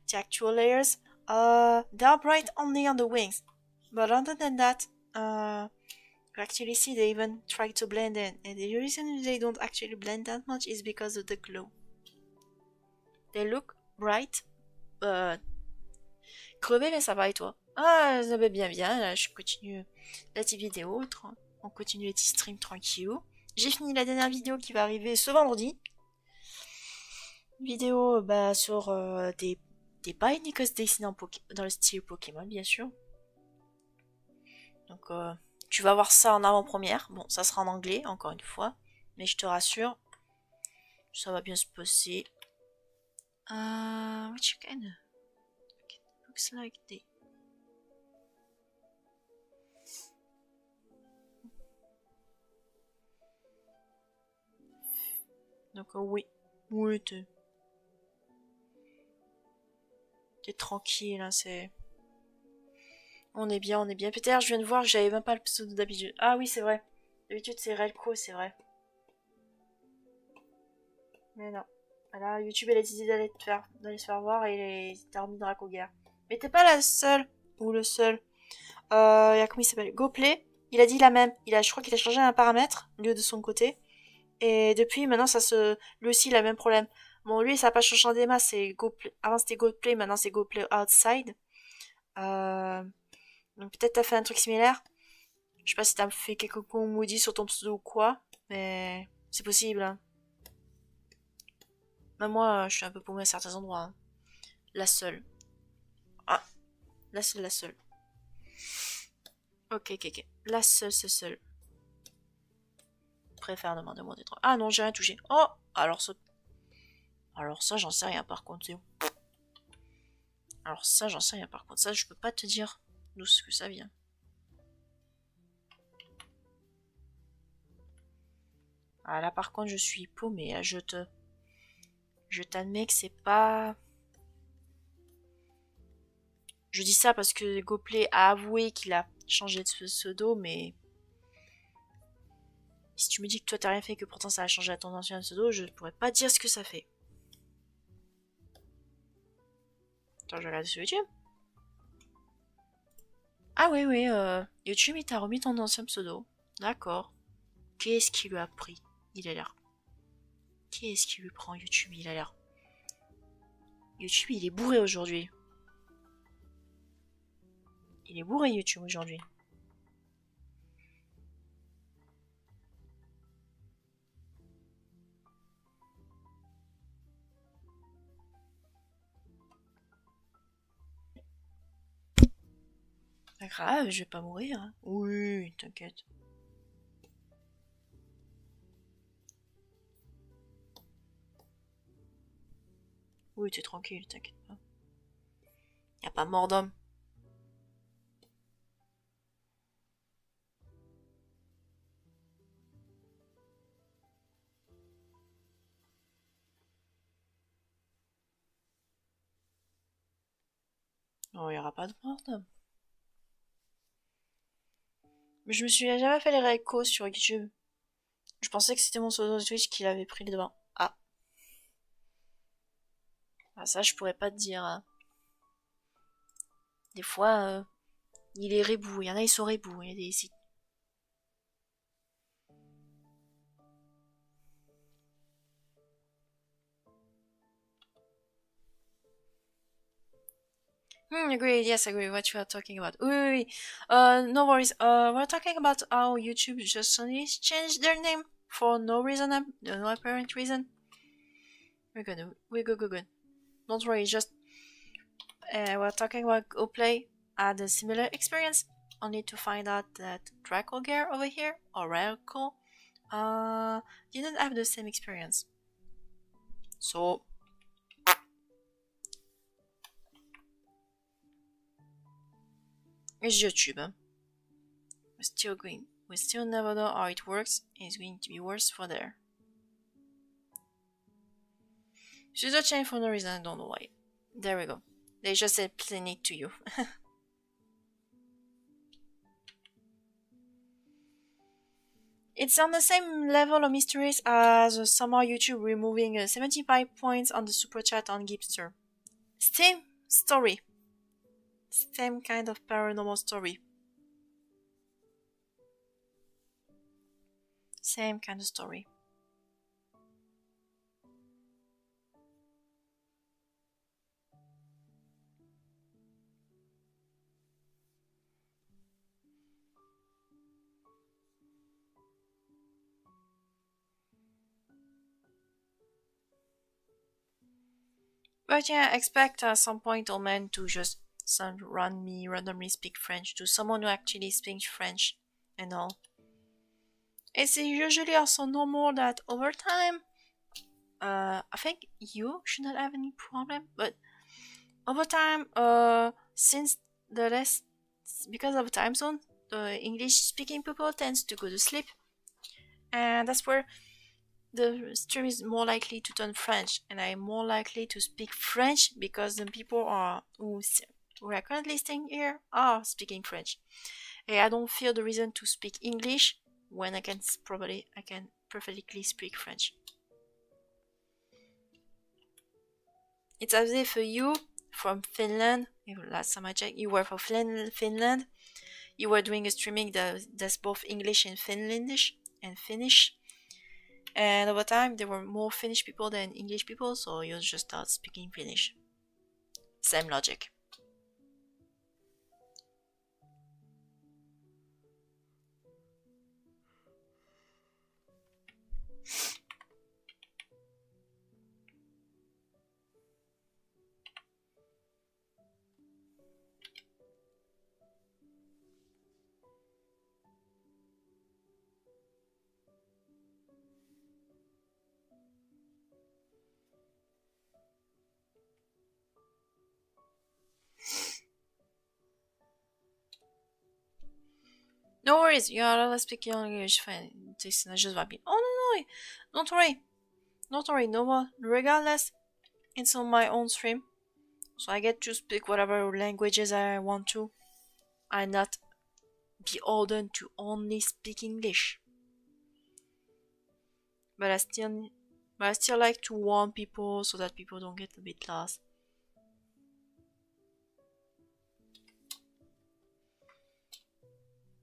the actual layers, they are bright only on the wings. But other than that, you actually see they even try to blend in. And the reason they don't actually blend that much is because of the glow. They look bright, but... Crevé, mais ça va et toi? Ah, ça va bien, là, je continue la petite vidéo, on continue les petits streams tranquilles. J'ai fini la dernière vidéo qui va arriver ce vendredi. Vidéo sur des Binding dessinés dans le style Pokémon, bien sûr. Donc, tu vas voir ça en avant-première. Bon, ça sera en anglais, encore une fois. Mais je te rassure, ça va bien se passer. Which kind? It looks like the... Donc, oui, t'es tranquille, hein, c'est... On est bien. Peut-être, je viens de voir que j'avais même pas le pseudo d'habitude. Ah oui, c'est vrai. D'habitude, c'est Relco, c'est vrai. Mais non. Là, YouTube, elle a décidé d'aller se faire voir et t'as remis dans la Dracoguerre. Mais t'es pas la seule. Ou le seul. Il y a comment il s'appelle? GoPlay. Il a dit la même. Je crois qu'il a changé un paramètre, au lieu de son côté. Et depuis, maintenant, lui aussi, il a le même problème. Bon, lui, ça n'a pas changé des masses. Avant, c'était GoPlay, maintenant, c'est GoPlay Outside. Donc, peut-être t'as fait un truc similaire. Je sais pas si t'as fait quelques coups maudits sur ton pseudo ou quoi. Mais c'est possible, hein. Même moi, je suis un peu paumée à certains endroits. Hein. La seule. Ah. La seule. Ok. La seule. Préfère demander moins des trucs. Ah non, j'ai rien touché. Oh, alors ça, j'en sais rien par contre. Alors ça, j'en sais rien par contre. Ça, je peux pas te dire d'où ce que ça vient. Ah là, par contre, je suis paumée. Je t'admets que c'est pas... Je dis ça parce que GoPlay a avoué qu'il a changé de pseudo, mais... Si tu me dis que toi t'as rien fait, que pourtant ça a changé à ton ancien pseudo, je pourrais pas dire ce que ça fait. Attends, je regarde sur YouTube. Ah oui, YouTube il t'a remis ton ancien pseudo. D'accord. Qu'est-ce qui lui a pris? Il a l'air... Qu'est-ce qui lui prend YouTube? Il a l'air... YouTube il est bourré aujourd'hui. Il est bourré YouTube aujourd'hui. Pas grave, je vais pas mourir. Hein. Oui, t'inquiète. Oui, t'es tranquille, t'inquiète pas. Y a pas mort d'homme. Non, y aura pas de mort d'homme. Mais je me suis jamais fait les récos sur YouTube. Je pensais que c'était mon pseudo de Twitch qui l'avait pris les devants. Ah. Ah, ça, je pourrais pas te dire. Hein. Des fois, il est rebou. Il y en a, ils sont rebou. Il y a des sites. Agree. Yes, agree. What you are talking about. Oui, oui, oui. No worries. We're talking about how YouTube just suddenly changed their name for no reason, no apparent reason. We're good. We're good, good, good. Don't worry. Just we're talking about GoPlay had a similar experience, only to find out that Dracogear over here, or Railco, didn't have the same experience. So, it's YouTube. Huh? We're still going. We still never know how it works. It's going to be worse for there. She's a change for no reason. I don't know why. There we go. They just said plenty to you. It's on the same level of mysteries as somehow YouTube removing 75 points on the super chat on Gipster. Same story. Same kind of paranormal story. Same kind of story. But yeah, expect at some point old man to just randomly speak French to someone who actually speaks French and all. It's usually also normal that over time, I think you should not have any problem, but over time, since the less, because of time zone, the English speaking people tends to go to sleep, and that's where the stream is more likely to turn French, and I'm more likely to speak French because the people who are currently staying here are speaking French. And I don't feel the reason to speak English when I can perfectly speak French. It's as if you from Finland, last time I checked, you were from Finland, you were doing a streaming that's both English and Finlandish and Finnish. And over time, there were more Finnish people than English people, so you just start speaking Finnish. Same logic. No worries, you are allowed to speak English, fine. This just va bien. Oh no, don't worry, no more. Regardless, it's on my own stream, so I get to speak whatever languages I want to. I'm not beholden to only speak English. But I still like to warn people so that people don't get a bit lost.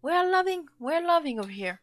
We're loving over here.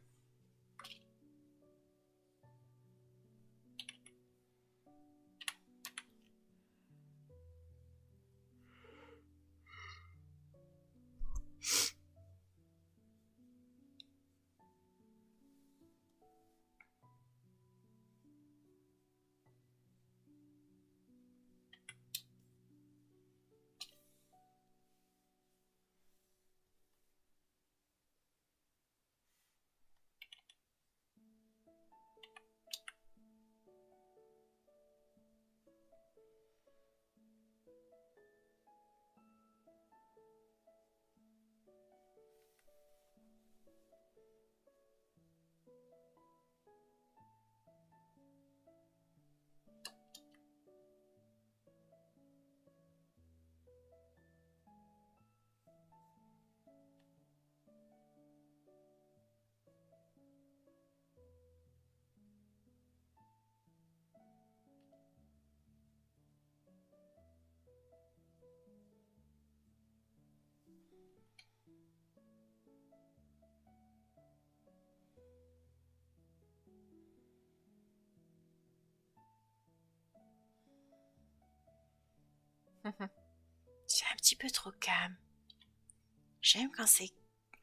C'est un petit peu trop calme. J'aime quand c'est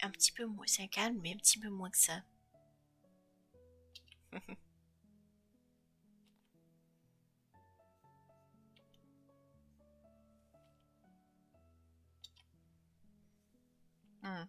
un petit peu moins... C'est calme, mais un petit peu moins que ça. Hmm.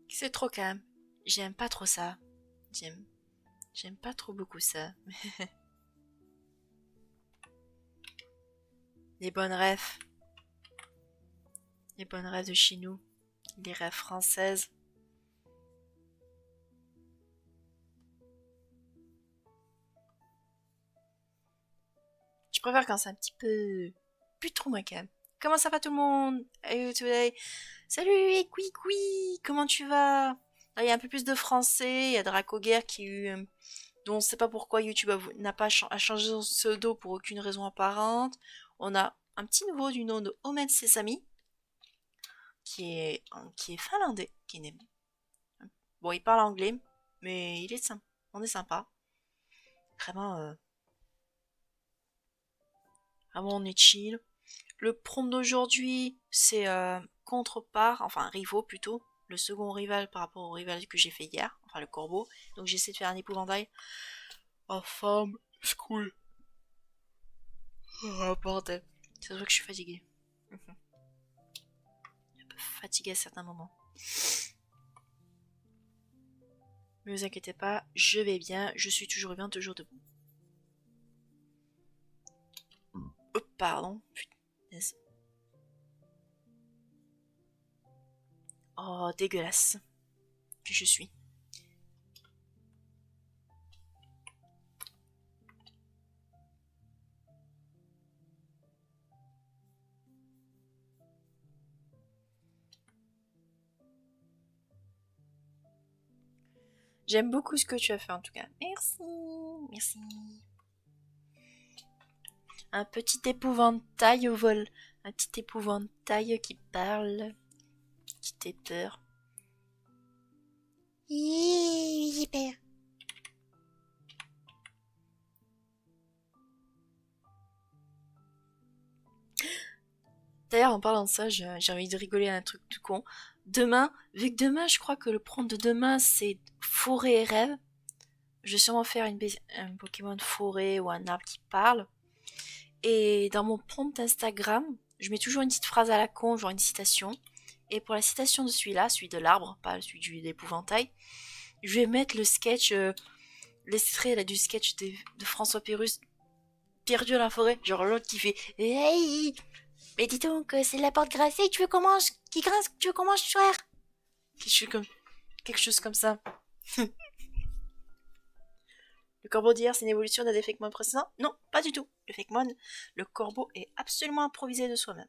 C'est trop calme. J'aime pas trop ça. J'aime... J'aime pas trop beaucoup ça. Les bonnes rêves. Les bonnes rêves de chez nous. Les rêves françaises. Je préfère quand c'est un petit peu... plus trop moins calme. Comment ça va tout le monde? Hey, today. Salut, Koui, comment tu vas? Là, il y a un peu plus de français. Il y a Dracoguerre qui a eu... dont on ne sait pas pourquoi YouTube n'a pas changé son pseudo pour aucune raison apparente. On a un petit nouveau du nom de Omen Sesame, qui est finlandais. Bon, il parle anglais, mais il est sympa. On est sympa. Vraiment, vraiment, on est chill. Le prompt d'aujourd'hui, c'est contre-part, enfin rivaux plutôt. Le second rival par rapport au rival que j'ai fait hier, enfin le corbeau. Donc j'essaie de faire un épouvantail. Oh, femme, c'est cool. Oh, bordel. C'est vrai que je suis fatiguée. Un peu fatiguée à certains moments. Ne vous inquiétez pas, je vais bien. Je suis toujours bien, toujours debout. Oh, pardon. Putain. Oh, dégueulasse. Que je suis. J'aime beaucoup ce que tu as fait en tout cas. Merci. Merci. Un petit épouvantail au vol. Un petit épouvantail qui parle. Qui t'ait peur. J'ai peur. D'ailleurs, en parlant de ça, j'ai envie de rigoler à un truc tout con. Demain, vu que demain, je crois que le prompt de demain, c'est forêt et rêve. Je vais sûrement faire un Pokémon forêt ou un arbre qui parle. Et dans mon prompt Instagram, je mets toujours une petite phrase à la con, genre une citation. Et pour la citation de celui-là, celui de l'arbre, pas celui de l'épouvantail, je vais mettre le sketch, l'extrait là, du sketch de François Pérus, perdu dans la forêt. Genre l'autre qui fait Hey, mais dis donc, c'est la porte grincée, tu veux qu'on mange, qui grince, tu veux qu'on mange ce soir? Quelque chose comme ça. Le corbeau d'hier, c'est une évolution d'un des Fakemon précédents? Non, pas du tout. Le Fakemon, le corbeau est absolument improvisé de soi-même.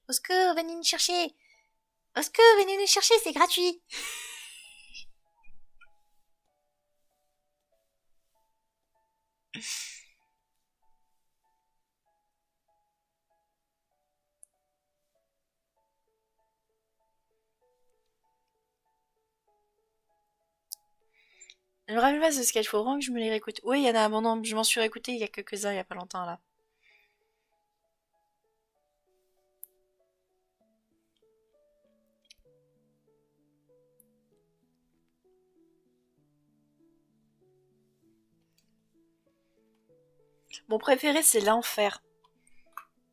Au secours, venez nous chercher! Au secours, venez nous chercher, c'est gratuit! Je me rappelle pas ce sketch, faut vraiment que je me les réécoute. Oui, il y en a un bon nombre, je m'en suis réécouté il y a quelques-uns, il y a pas longtemps là. Mon préféré, c'est l'enfer.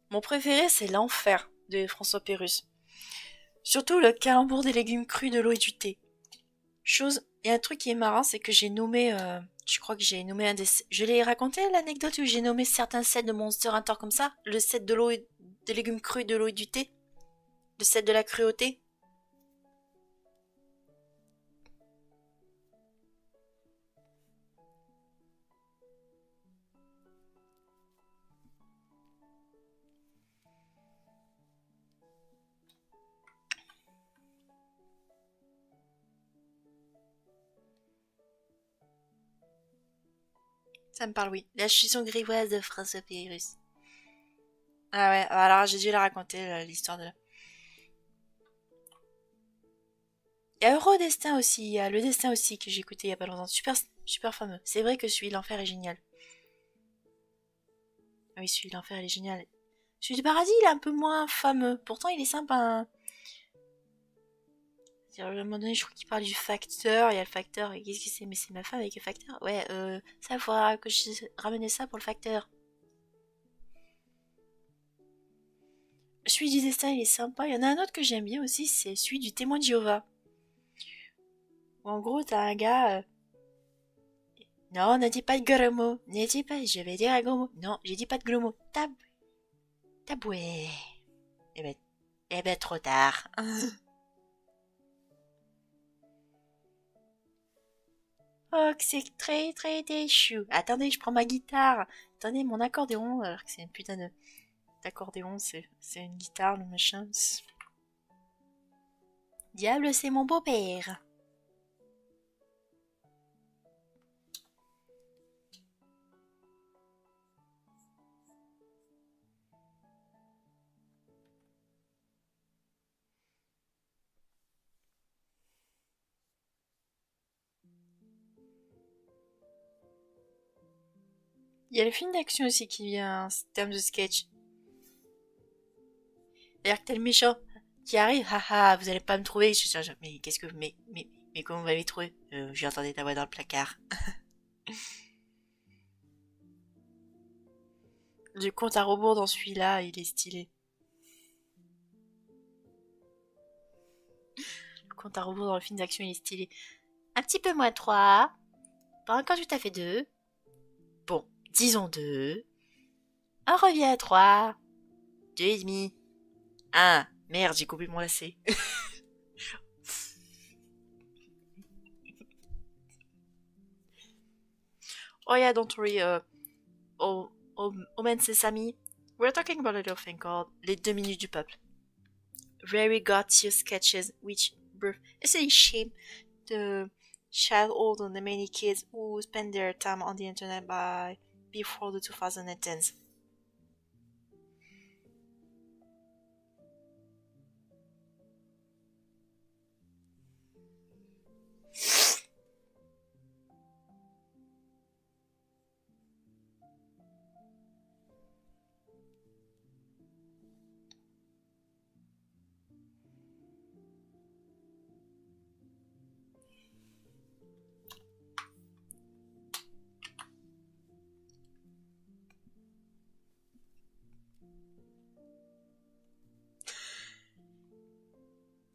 Mon préféré, c'est l'enfer de François Pérus. Surtout le calembour des légumes crus, de l'eau et du thé. Il y a un truc qui est marrant, c'est que j'ai nommé Je crois que j'ai nommé un des... Je l'ai raconté l'anecdote où j'ai nommé certains sets de Monster Hunter comme ça. Le set de l'eau et... des légumes crus, de l'eau et du thé. Le set de la cruauté. Ça me parle, oui. La chanson grivoise de François Pérus. Ah ouais, alors j'ai dû la raconter, l'histoire de... Il y a Eurodestin aussi, il y a Le Destin aussi que j'ai écouté il y a pas longtemps. Super, super fameux. C'est vrai que celui de l'enfer est génial. Ah oui, celui de l'enfer il est génial. Celui du paradis il est un peu moins fameux. Pourtant il est sympa, hein. À un moment donné, je crois qu'il parle du facteur. Il y a le facteur. Qu'est-ce que c'est? Mais c'est ma femme avec le facteur? Ouais, ça, il faudra que je ramène ça pour le facteur. Celui du destin, il est sympa. Il y en a un autre que j'aime bien aussi, c'est celui du témoin de Jéhovah. Où en gros, t'as un gars. Non, ne dis pas de gros mots. Ne dis pas, je vais dire un gros mot. Non, j'ai dit pas de gros mots. Taboué. Eh ben, trop tard. Oh, que c'est très très déchu. Attendez, je prends ma guitare. Attendez, mon accordéon, alors que c'est une putain d'accordéon, c'est une guitare, le machin. Diable, c'est mon beau-père. Il y a le film d'action aussi qui vient en termes de sketch. C'est-à-dire que t'es le méchant qui arrive, haha, vous allez pas me trouver. Mais qu'est-ce que, mais comment vous m'avez trouvé? J'ai entendu ta voix dans le placard. Le compte à rebours dans celui-là, il est stylé. Le compte à rebours dans le film d'action, il est stylé. Un petit peu moins 3. Pas encore tout à fait 2. Bon, disons 2. On revient à 3. 2 et demi. 1. Merde, j'ai coupé mon lacet. Oh yeah, don't worry. Omen Sesame. We're talking about a little thing called Les 2 minutes du peuple. Very gratuitous sketches which essentially shame the childhood of the many kids who spend their time on the internet by before the 2010s.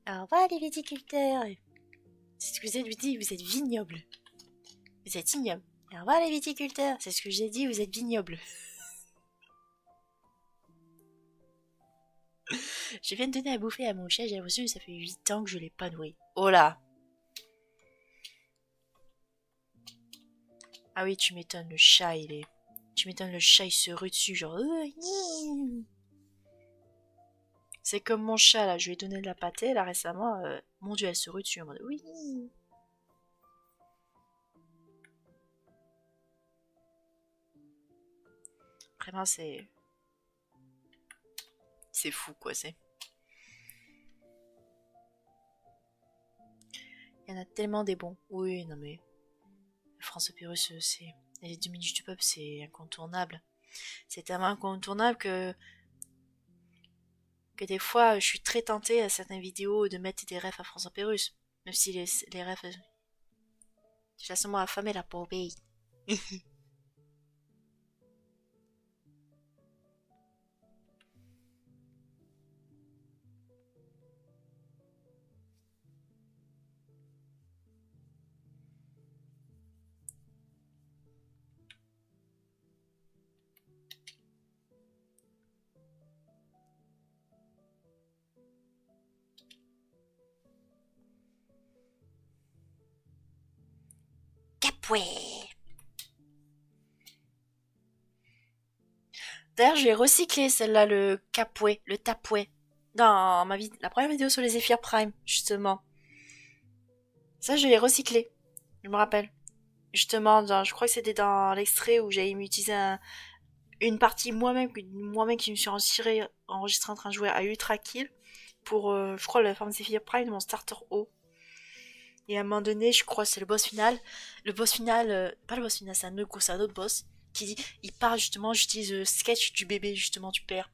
Au revoir les viticulteurs. C'est ce que vous êtes dit, vous êtes vignobles. Vous êtes ignobles. Au revoir les viticulteurs. C'est ce que j'ai dit, vous êtes vignobles. Je viens de donner à bouffer à mon chat, j'ai reçu, ça fait 8 ans que je l'ai pas nourri. Oh là. Ah oui, tu m'étonnes, le chat, il est... Tu m'étonnes, le chat, il se rue dessus, genre... C'est comme mon chat, là, je lui ai donné de la pâtée, là, récemment. Mon Dieu, elle se rue dessus, en mode... Oui. Vraiment, c'est... C'est fou, quoi, c'est... Il y en a tellement des bons. Oui, non mais... François Pérus, c'est... Les 2 minutes du peuple, c'est incontournable. C'est tellement incontournable que des fois, je suis très tentée à certaines vidéos de mettre des refs à François Pérus. Même si les refs... Je laisse moi affamer la pauvre. Tapoué. D'ailleurs, je l'ai recyclé celle-là, le capoué, le tapoué. Dans la première vidéo sur les Zephyr Prime, justement. Ça, je l'ai recyclé. Je me rappelle. Justement, je crois que c'était dans l'extrait où j'avais utilisé une partie moi-même qui me suis enregistré en train de jouer à Ultra Kill pour, je crois, la forme Zephyr Prime de mon starter haut. Et à un moment donné, je crois que c'est le boss final. Le boss final, pas le boss final, c'est un autre boss qui dit, il parle justement, j'utilise le sketch du bébé justement du père.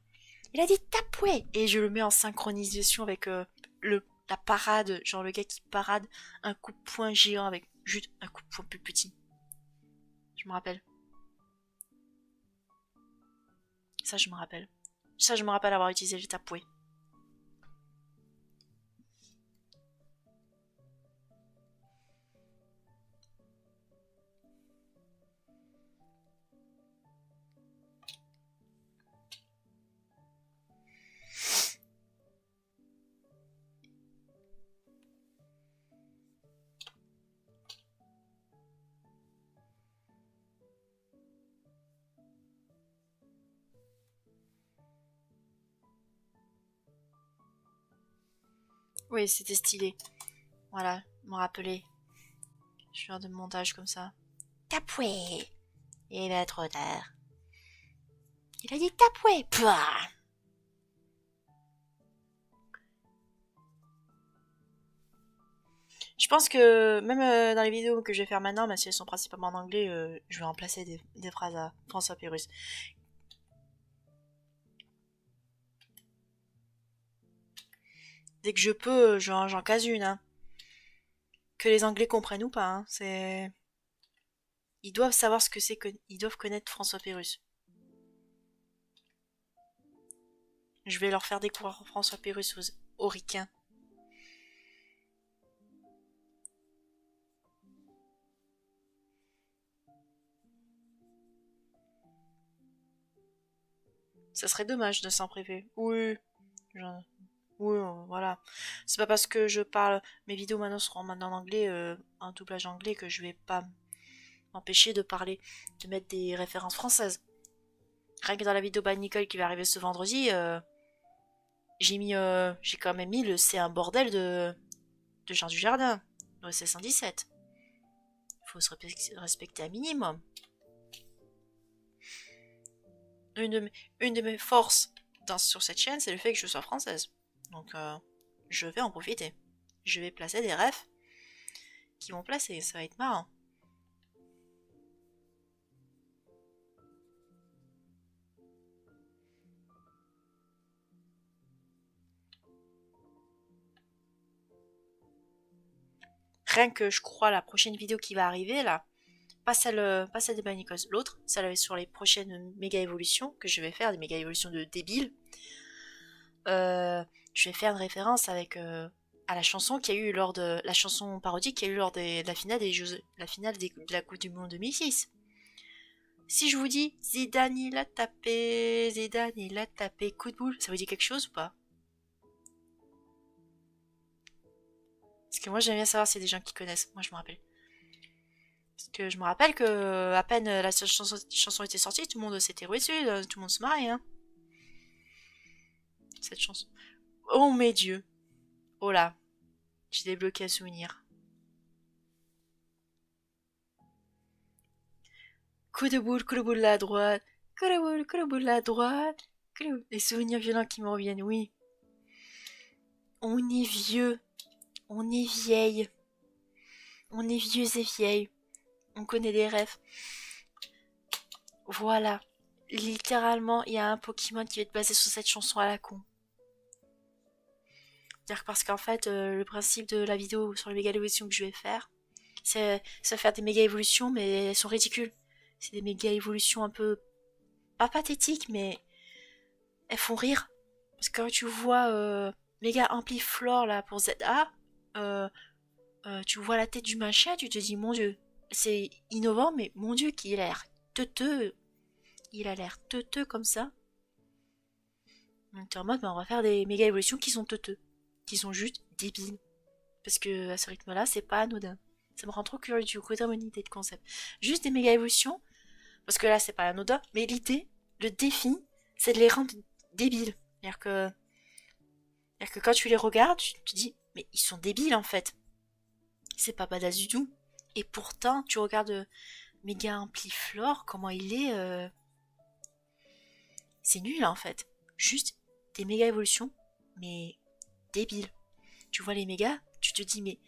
Il a dit tapoué et je le mets en synchronisation avec la parade, genre le gars qui parade un coup de poing géant avec juste un coup de poing plus petit. Je me rappelle. Ça, je me rappelle. Ça, je me rappelle avoir utilisé le tapoué. Oui, c'était stylé. Voilà, me rappeler. Je suis de montage comme ça. Tapoué. Il va être trop tard. Il a dit tapoué. Pouah. Je pense que même dans les vidéos que je vais faire maintenant, même si elles sont principalement en anglais, je vais remplacer des phrases à François Pérus. Dès que je peux, j'en case une. Hein. Que les Anglais comprennent ou pas. Hein. Ils doivent savoir ce que c'est que... Ils doivent connaître François Pérus. Je vais leur faire découvrir François Pérus aux ricains. Ça serait dommage de s'en priver. Oui. Oui, voilà. C'est pas parce que je parle... Mes vidéos maintenant seront maintenant en anglais, en doublage anglais, que je vais pas m'empêcher de parler, de mettre des références françaises. Rien que dans la vidéo by Nicole qui va arriver ce vendredi, j'ai quand même mis le C'est un bordel de Jean du Jardin, le C117. Il faut se respecter un minimum. Une de mes forces sur cette chaîne, c'est le fait que je sois française. Donc, je vais en profiter. Je vais placer des refs qui vont placer, ça va être marrant. Rien que je crois la prochaine vidéo qui va arriver là, pas celle des Banicos, l'autre, celle sur les prochaines méga évolutions que je vais faire, des méga évolutions de débiles. Je vais faire une référence avec à la chanson qu'il y a eu lors de la chanson parodique qu'il y a eu lors de la finale de la Coupe du Monde 2006. Si je vous dis Zidane il a tapé, coup de boule, ça vous dit quelque chose ou pas? Parce que moi j'aime bien savoir s'il y a des gens qui connaissent. Moi je me rappelle. Parce que je me rappelle que à peine la chanson était sortie, tout le monde s'était rué dessus, tout le monde se marrait, hein. Cette chanson. Oh mes dieux. Oh là. J'ai débloqué un souvenir. Coup de boule à la droite. Coup de boule à la droite. Les souvenirs violents qui me reviennent, oui. On est vieux. On est vieille. On est vieux et vieilles. On connaît des rêves. Voilà. Littéralement, il y a un Pokémon qui va être basé sur cette chanson à la con. C'est-à-dire parce qu'en fait, le principe de la vidéo sur les méga évolutions que je vais faire, c'est faire des méga évolutions, mais elles sont ridicules. C'est des méga évolutions un peu pas pathétiques, mais elles font rire. Parce que quand tu vois méga ampliflore là pour ZA, euh, tu vois la tête du machin, tu te dis mon dieu, c'est innovant, mais mon dieu qu'il a l'air teuteux. Il a l'air teuteux comme ça. Donc t'es en mode, bah, on va faire des méga évolutions qui sont teuteux. Qui sont juste débiles. Parce que à ce rythme-là, c'est pas anodin. Ça me rend trop curieux du coup, une idée de concept. Juste des méga évolutions, parce que là c'est pas anodin, mais l'idée, le défi, c'est de les rendre débiles. C'est-à-dire que quand tu les regardes, tu te dis, mais ils sont débiles en fait. C'est pas badass du tout. Et pourtant, tu regardes Méga Ampliflore, comment il est, c'est nul en fait. Juste des méga évolutions, mais débiles. Tu vois les méga, tu te dis, mais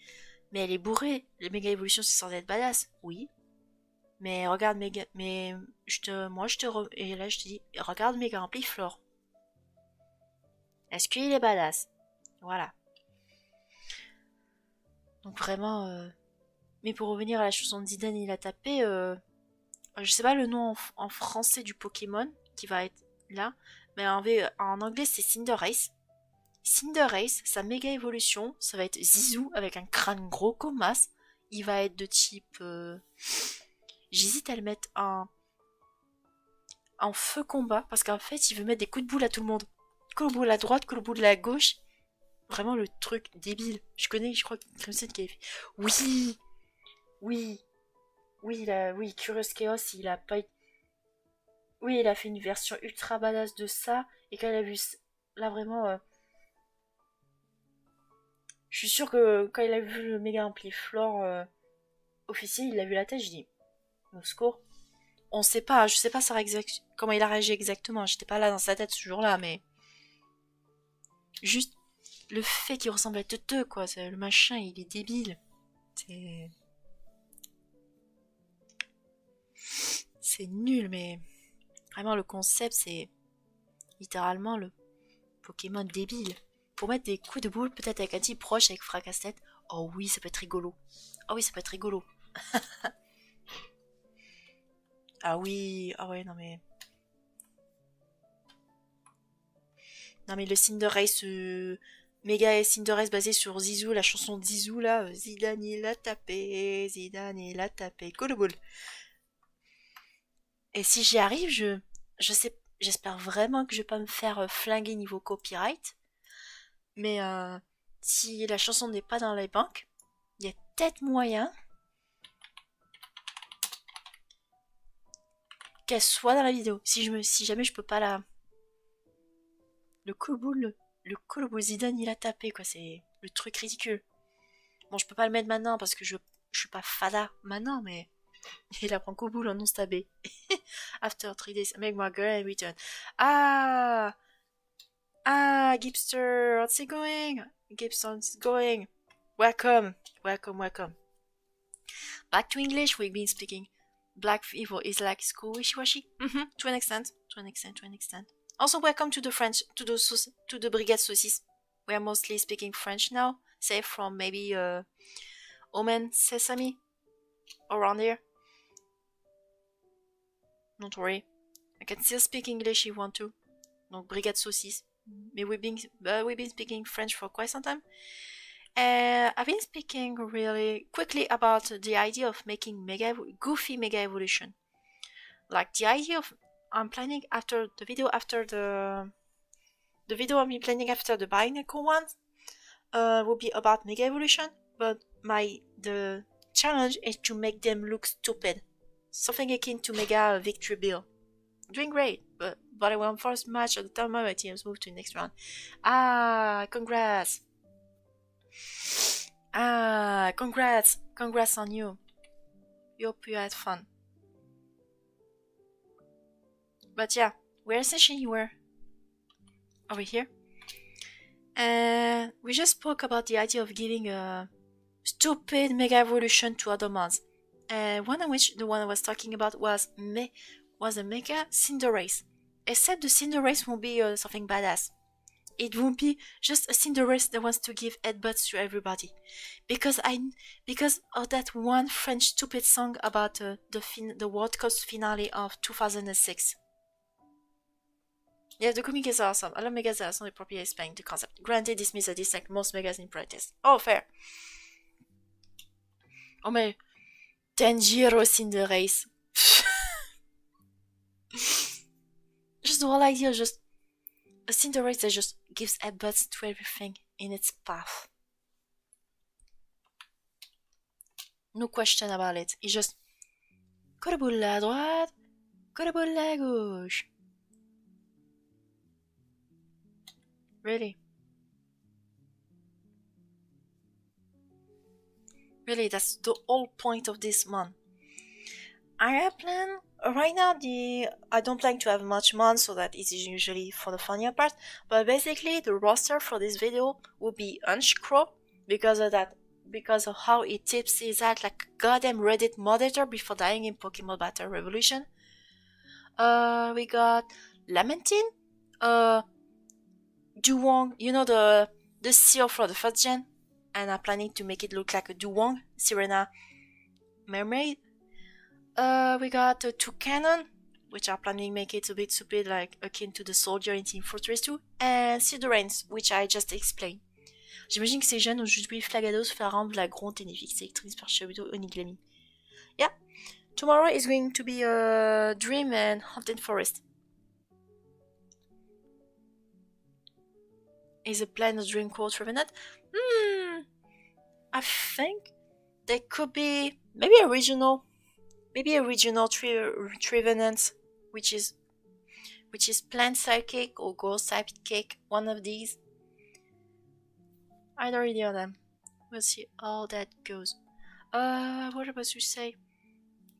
elle est bourrée. Les méga évolutions, c'est censé être badass. Oui. Mais regarde méga, mais et là je te dis, regarde Méga Ampliflore. Est-ce qu'il est badass? Voilà. Donc vraiment, mais pour revenir à la chanson de Zidane, il a tapé, je sais pas le nom en français du Pokémon qui va être là, mais en anglais c'est Cinderace. Cinderace, sa méga évolution, ça va être Zizou avec un crâne gros comme masse. Il va être de type, j'hésite à le mettre en feu combat parce qu'en fait il veut mettre des coups de boule à tout le monde. Coup de boule à droite, coup de boule à la gauche. Vraiment le truc débile. Je crois Crimson qui avait fait. Oui, oui, oui, Curious Chaos, il a pas. Oui, il a fait une version ultra badass de ça. Et quand il a vu. Là, vraiment. Je suis sûre que quand il a vu le méga ampliflore officiel, il a vu la tête, je dis. Au secours. On sait pas, je sais pas comment il a réagi exactement. J'étais pas là dans sa tête ce jour-là, mais. Juste le fait qu'il ressemble à Teuteux, quoi. Le machin, il est débile. C'est. C'est nul, mais. Vraiment, le concept, c'est littéralement le Pokémon débile. Pour mettre des coups de boule, peut-être avec un type proche, avec fracasse-tête. Oh oui, ça peut être rigolo. Oh oui, ça peut être rigolo. Ah oui, ah ouais, non mais. Non mais le Cinderace, méga Cinderace basé sur Zizou, la chanson de Zizou là. Zidane il a tapé, Zidane il a tapé. Coup de boule. Et si j'y arrive, je sais, j'espère vraiment que je vais pas me faire flinguer niveau copyright. Mais si la chanson n'est pas dans les banques, il y a peut-être moyen qu'elle soit dans la vidéo. Si jamais je peux pas la. Le Colboul Zidane il a tapé quoi, c'est le truc ridicule. Bon, je peux pas le mettre maintenant parce que je suis pas fada maintenant, mais il apprend Colboul en non stabé. After 3 days, make my girl and return. Ah! Ah, Gipster, how's it going? Gibson's going. Welcome, welcome, welcome. Back to English, we've been speaking. Black Evil is like school wishy-washy. To an extent, to an extent, to an extent. Also, welcome to the French, to the Brigade Saucisse. We are mostly speaking French now, save from maybe Omen Sesame around here. Don't worry, I can still speak English if you want to. Donc Brigade Saucisse. But we've been speaking French for quite some time. I've been speaking really quickly about the idea of making goofy mega evolution. Like the idea of I'm planning after the video after the video I'm planning after the Binacle one will be about mega evolution, but the challenge is to make them look stupid. Something akin to Mega Victory Bill. Doing great, but I won first match at the time my teams moved to the next round. Ah, congrats! Ah, congrats! Congrats on you. You hope you had fun. But yeah, where essentially you were over here. And we just spoke about the idea of giving a stupid mega evolution to other mods. And one of which the one I was talking about was a mega Cinderace. Except the Cinderace won't be something badass. It won't be just a Cinderace that wants to give headbutts to everybody. Because of that one French stupid song about the World Cup finale of 2006. Yeah, the comic is awesome. I love megas that are properly explaining the concept. Granted, this means I dislike most megas in practice. Oh, fair. Oh, mais Tanjiro Cinderace. Just the whole idea, just a Cinderace that just gives headbutts to everything in its path. No question about it. It's just coup de boule à droite, coup de boule à gauche. Really? Really, that's the whole point of this month. I plan right now. I don't plan to have much month, so that is usually for the funnier part. But basically, the roster for this video will be unscroll because of that, because of how it tips is at like a goddamn Reddit moderator before dying in Pokemon Battle Revolution. We got Lamentine, Duwong, you know the seal for the first gen, and I'm planning to make it look like a Duwong, Sirena Mermaid. We got two cannon, which are planning to make it a bit stupid, like akin to the soldier in Team Fortress 2, and Sidorans, which I just explained. J'imagine que ces jeunes ont juste oublié Flagados, Flaram, Vlagron, Ténifix, Electrix, Parchebuto, Oniglami. Yeah, tomorrow is going to be a Dream and Haunted Forest. Is a plan of Dream Quote Revenant? I think there could be maybe a regional Trevenant, which is Plant Psychic or Ghost Psychic, one of these. Either of them. We'll see how that goes. What was you say?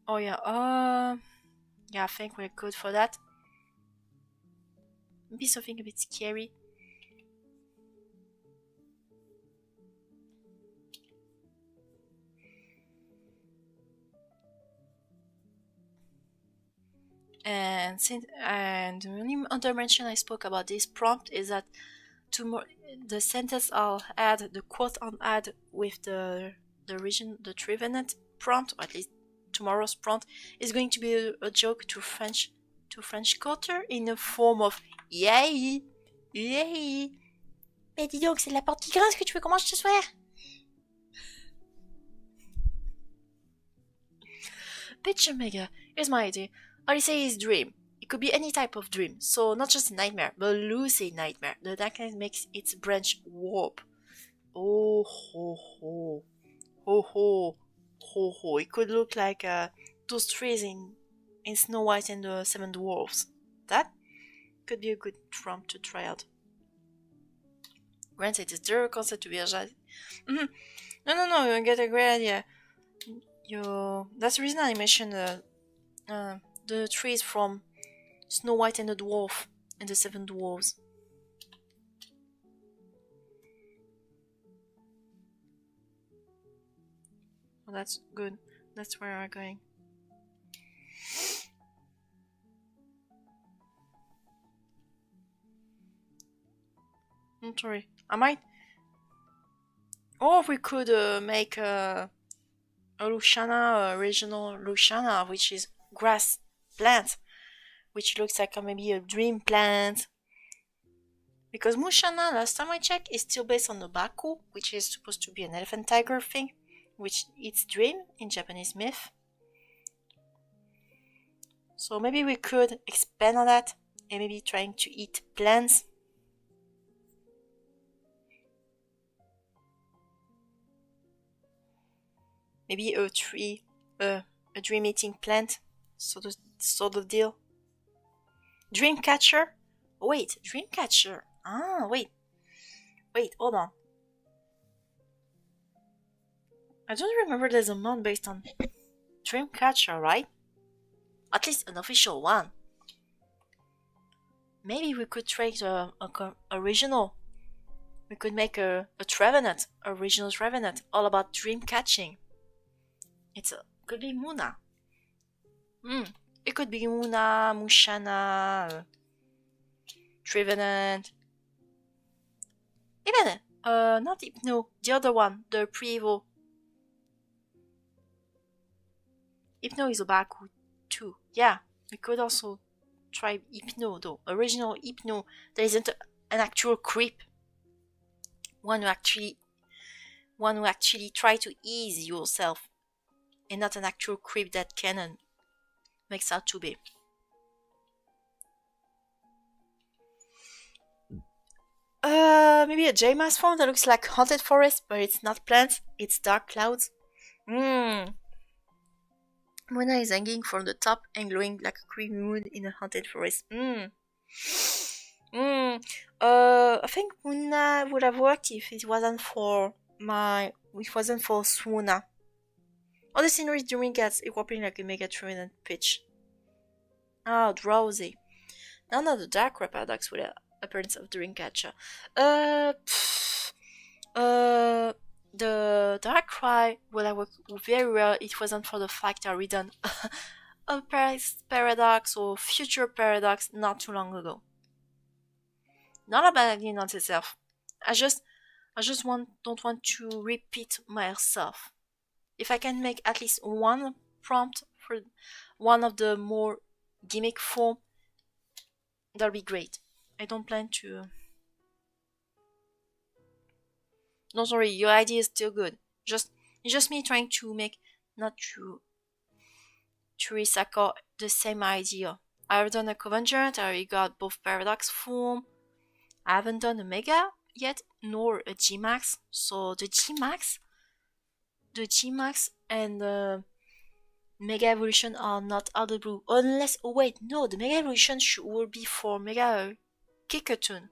Oh yeah, yeah, I think we're good for that. Maybe something a bit scary. And the only other mention I spoke about this prompt is that the sentence I'll add, the quote I'll add with the Trevenant prompt, or at least tomorrow's prompt, is going to be a joke to French culture in the form of yay, yay. Mais dis donc, c'est de la porte qui grince que tu veux qu'on mange ce soir? Picture maker, here's my idea. Odyssey is dream. It could be any type of dream, so not just a nightmare, but a lucid nightmare. The darkness makes its branch warp. Oh ho ho, ho ho, ho ho. It could look like those trees in Snow White and the Seven Dwarfs. That could be a good prompt to try out. Granted, it's zero concept to be a No, you get a great idea. That's the reason I mentioned the trees from Snow White and the Dwarf and the Seven Dwarfs. Well, that's good. That's where we're going. I'm sorry. I might. Or we could make a Luciana, a regional Luciana, which is grass plant, which looks like maybe a dream plant. Because Mushana, last time I checked, is still based on the Baku, which is supposed to be an elephant tiger thing, which eats dream in Japanese myth. So maybe we could expand on that and maybe trying to eat plants. Maybe a tree, a dream eating plant, sort of deal. Dreamcatcher? Wait, Dreamcatcher. Wait, hold on. I don't remember there's a mod based on Dreamcatcher, right? At least an official one. Maybe we could try a original. We could make a Trevenant, a regional Trevenant, all about dream catching. Could be Muna. It could be Muna, Mushana, Trevenant. Even not Hypno, the other one, the pre-Evo. Hypno is a Baku too. Yeah, we could also try Hypno though. Original Hypno. There isn't an actual creep. One who actually try to ease yourself, and not an actual creep that canon makes out to be. Maybe a J-Mass form that looks like Haunted Forest, but it's not plants, it's dark clouds. Mmm. Mona is hanging from the top and glowing like a creamy moon in a haunted forest. Mmm. Mmm. I think Muna would have worked if it wasn't for Swoona. All the scenery during gets equipping like a mega trident pitch. Ah, drowsy. None of the dark paradox with the appearance of Dreamcatcher. Pfft. Uh, the Dark Cry would have worked very well. It wasn't for the fact I read a past paradox or future paradox not too long ago. Not abandoning on itself. I just, don't want to repeat myself. If I can make at least one prompt for one of the more gimmick form, that'll be great. I don't plan to. No, sorry, your idea is still good. It's just me trying to make not to recycle the same idea. I've done a Convergent, I already got both Paradox form. I haven't done a Mega yet, nor a Gmax. So the Gmax and the Mega Evolution are not out of the blue. Unless, oh wait, no, the Mega Evolution will be for Mega Kikatun.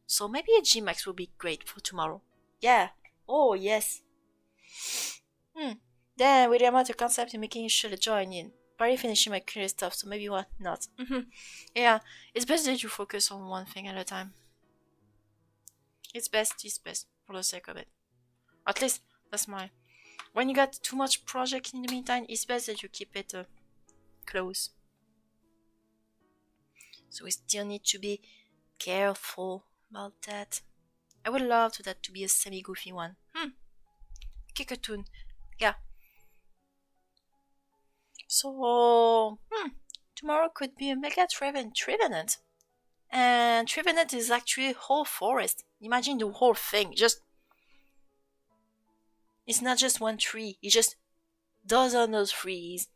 So maybe a Gmax will be great for tomorrow. Yeah. Oh, yes. Then with the amount of concept and making sure to join in. Probably finishing my career stuff, so maybe what not. Yeah, it's best that you focus on one thing at a time. It's best for the sake of it. At least that's my. When you got too much project in the meantime, it's best that you keep it close. So we still need to be careful about that. I would love for that to be a semi-goofy one. Kikatoon. Yeah. So, tomorrow could be a Mega Trevenant. And Trevenant is actually a whole forest. Imagine the whole thing. It's not just one tree. It's just dozens of trees,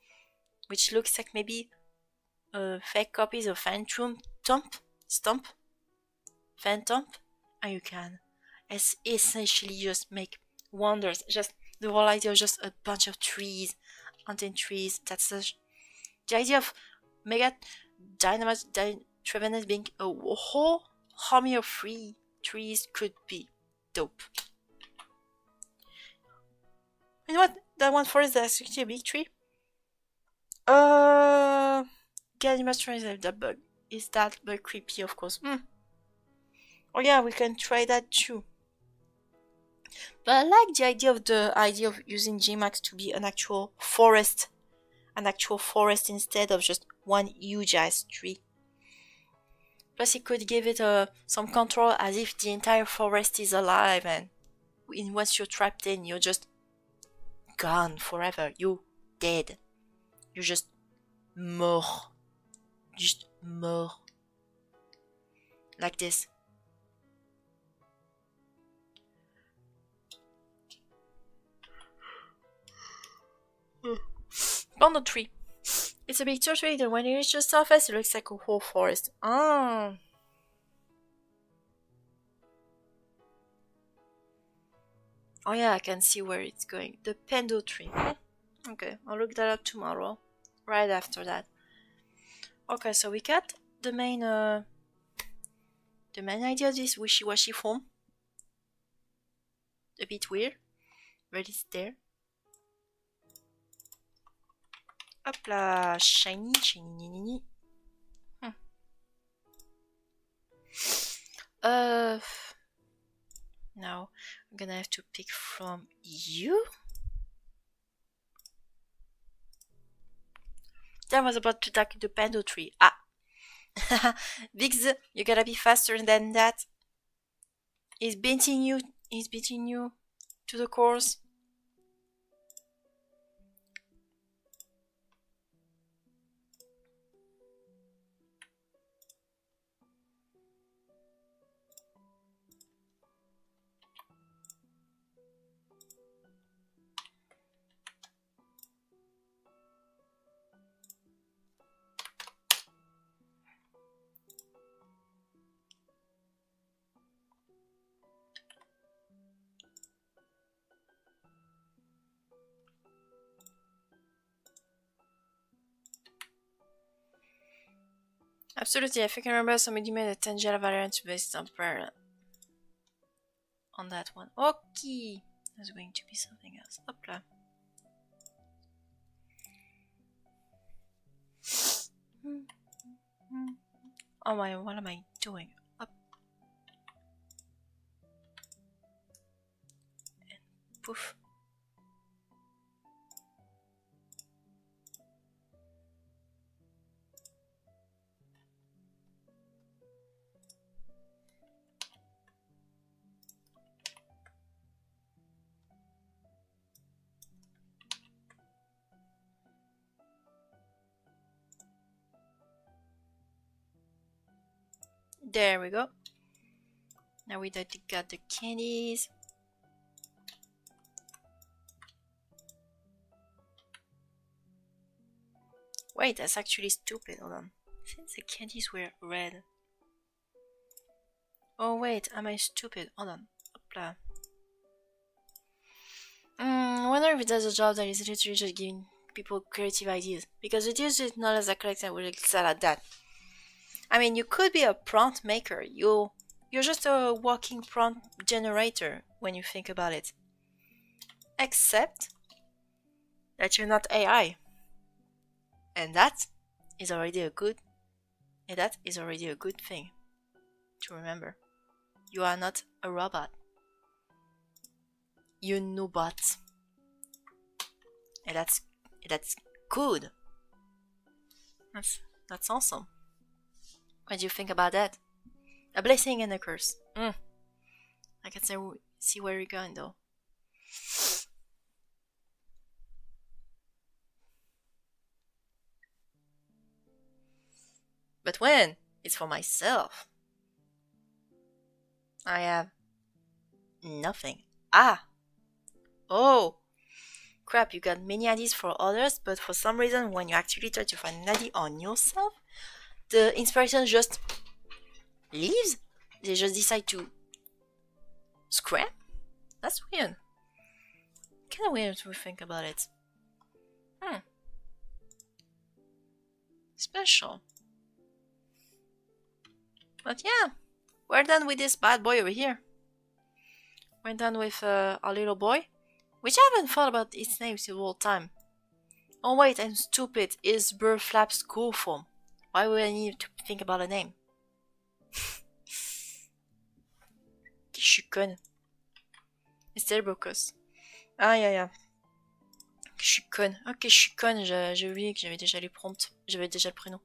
which looks like maybe fake copies of Phantom Stump, and you can essentially just make wonders. Just the whole idea of just a bunch of trees, mountain trees. That's the idea of Mega Dynamite Trevenant being a whole army of free trees could be dope. You know what? That one forest is actually a big tree. Gallimimus is that bug. Is that bug creepy? Of course. Oh yeah, we can try that too. But I like the idea of using Gmax to be an actual forest instead of just one huge ass tree. Plus, it could give it some control as if the entire forest is alive, and once you're trapped in, you're just gone forever. You're dead. You're just mort. Just mort. Like this. Bondo tree. It's a big tree, and when you reach the surface, it looks like a whole forest. Oh yeah, I can see where it's going. The Pendo tree. Okay, I'll look that up tomorrow. Right after that. Okay, so we got the main idea of this wishy-washy form. A bit weird, but it's there. Hop là, shiny. Now I'm gonna have to pick from you. That was about to attack the Pando tree. Ah! Vix, you gotta be faster than that. He's beating you to the course. Absolutely, I think I remember somebody made a Tangela variant based on that one. Okay, there's going to be something else. Hop là. Oh my, what am I doing? Up. And poof. There we go. Now we got the candies. Wait, that's actually stupid. Hold on. Since the candies were red. Oh wait, am I stupid? Hold on. Hopla. I wonder if there's a job that is literally just giving people creative ideas. Because it usually not as a collector will excel at that. I mean, you could be a prompt maker. You're just a walking prompt generator when you think about it. Except that you're not AI. And that is already a good thing to remember. You are not a robot. You know bots. And that's good. That's awesome. What do you think about that? A blessing and a curse. I can see where you're going though. But when it's for myself, I have nothing. Oh, crap, you got many ideas for others, but for some reason when you actually try to find an idea on yourself, the inspiration just leaves. They just decide to scrap. That's weird. Kind of weird to think about it. Special. But yeah, we're done with this bad boy over here. We're done with our little boy, which I haven't thought about its name the whole time. Oh wait, I'm stupid. It's bird flap school form. Why would I need to think about a name? Que je suis conne. Estelle Bocos. Ah, yeah. Que je suis conne. Ok, je suis conne. J'ai oublié que j'avais déjà les prompts. J'avais déjà le prénom.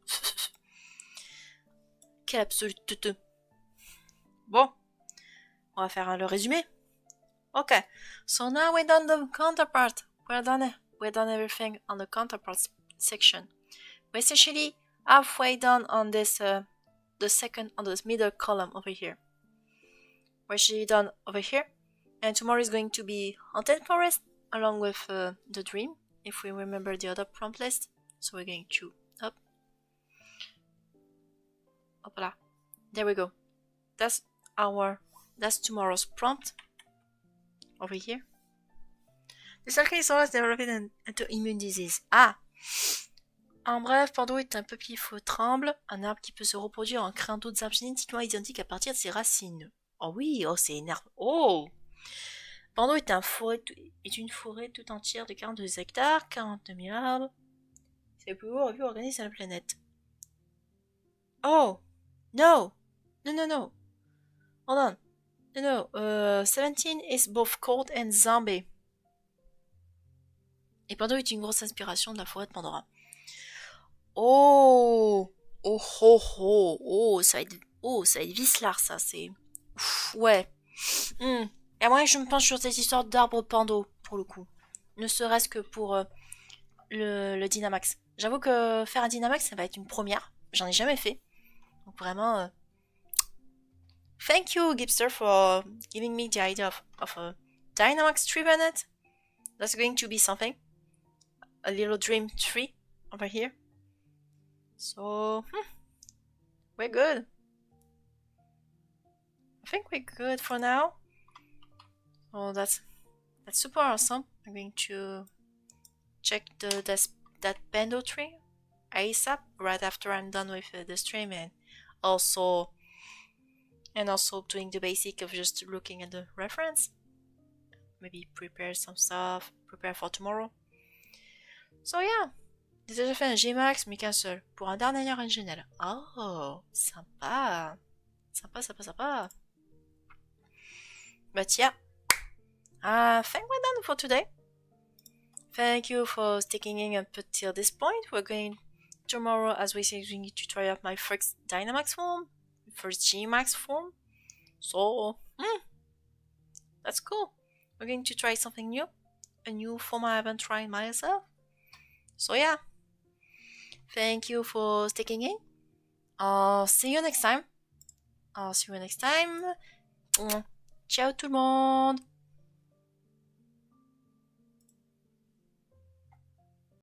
Quel absolu teuteux. Bon. On va faire le résumé. Okay. So now we're done the counterpart. We're done everything on the counterparts section. We're essentially halfway done on this, the second, on this middle column over here. We're actually done over here. And tomorrow is going to be Haunted Forest, along with the dream, if we remember the other prompt list. So we're going to up. Hopla. There we go. That's tomorrow's prompt. Over here. The circle is always developed into immune disease. En bref, Pando est un peuplier faux tremble, un arbre qui peut se reproduire en créant d'autres arbres génétiquement identiques à partir de ses racines. Oh oui, c'est énervant. Oh! Pando est une forêt tout entière de 42 hectares, 42 000 arbres. C'est le plus beau revue organisé sur la planète. Oh! No! No. Hold on. No. 17 is both cold and zombie. Et Pando est une grosse inspiration de la forêt de Pandora. Oh, ça va être vicelard, ça, c'est... Ouf, ouais. Et moi, je me penche sur cette histoire d'arbre Pando, pour le coup. Ne serait-ce que pour le Dynamax. J'avoue que faire un Dynamax, ça va être une première. J'en ai jamais fait. Donc vraiment... Thank you, Gipster, for giving me the idea of a Dynamax tree planet. That's going to be something. A little dream tree over here. So, we're good. I think we're good for now. Oh, that's super awesome. I'm going to check that Bando tree. ASAP right after I'm done with the stream, also also doing the basic of just looking at the reference. Maybe prepare some stuff, prepare for tomorrow. So yeah, j'ai déjà fait un Gmax, mais qu'un seul, pour un dernier original. Oh, sympa. Sympa, sympa, sympa. But yeah, I think we're done for today. Thank you for sticking in up until this point. We're going tomorrow, as we say, we need to try out my first Dynamax form, first Gmax form. So, that's cool. We're going to try something new, a new form I haven't tried myself. So yeah, thank you for sticking in. I'll see you next time. Ciao tout le monde.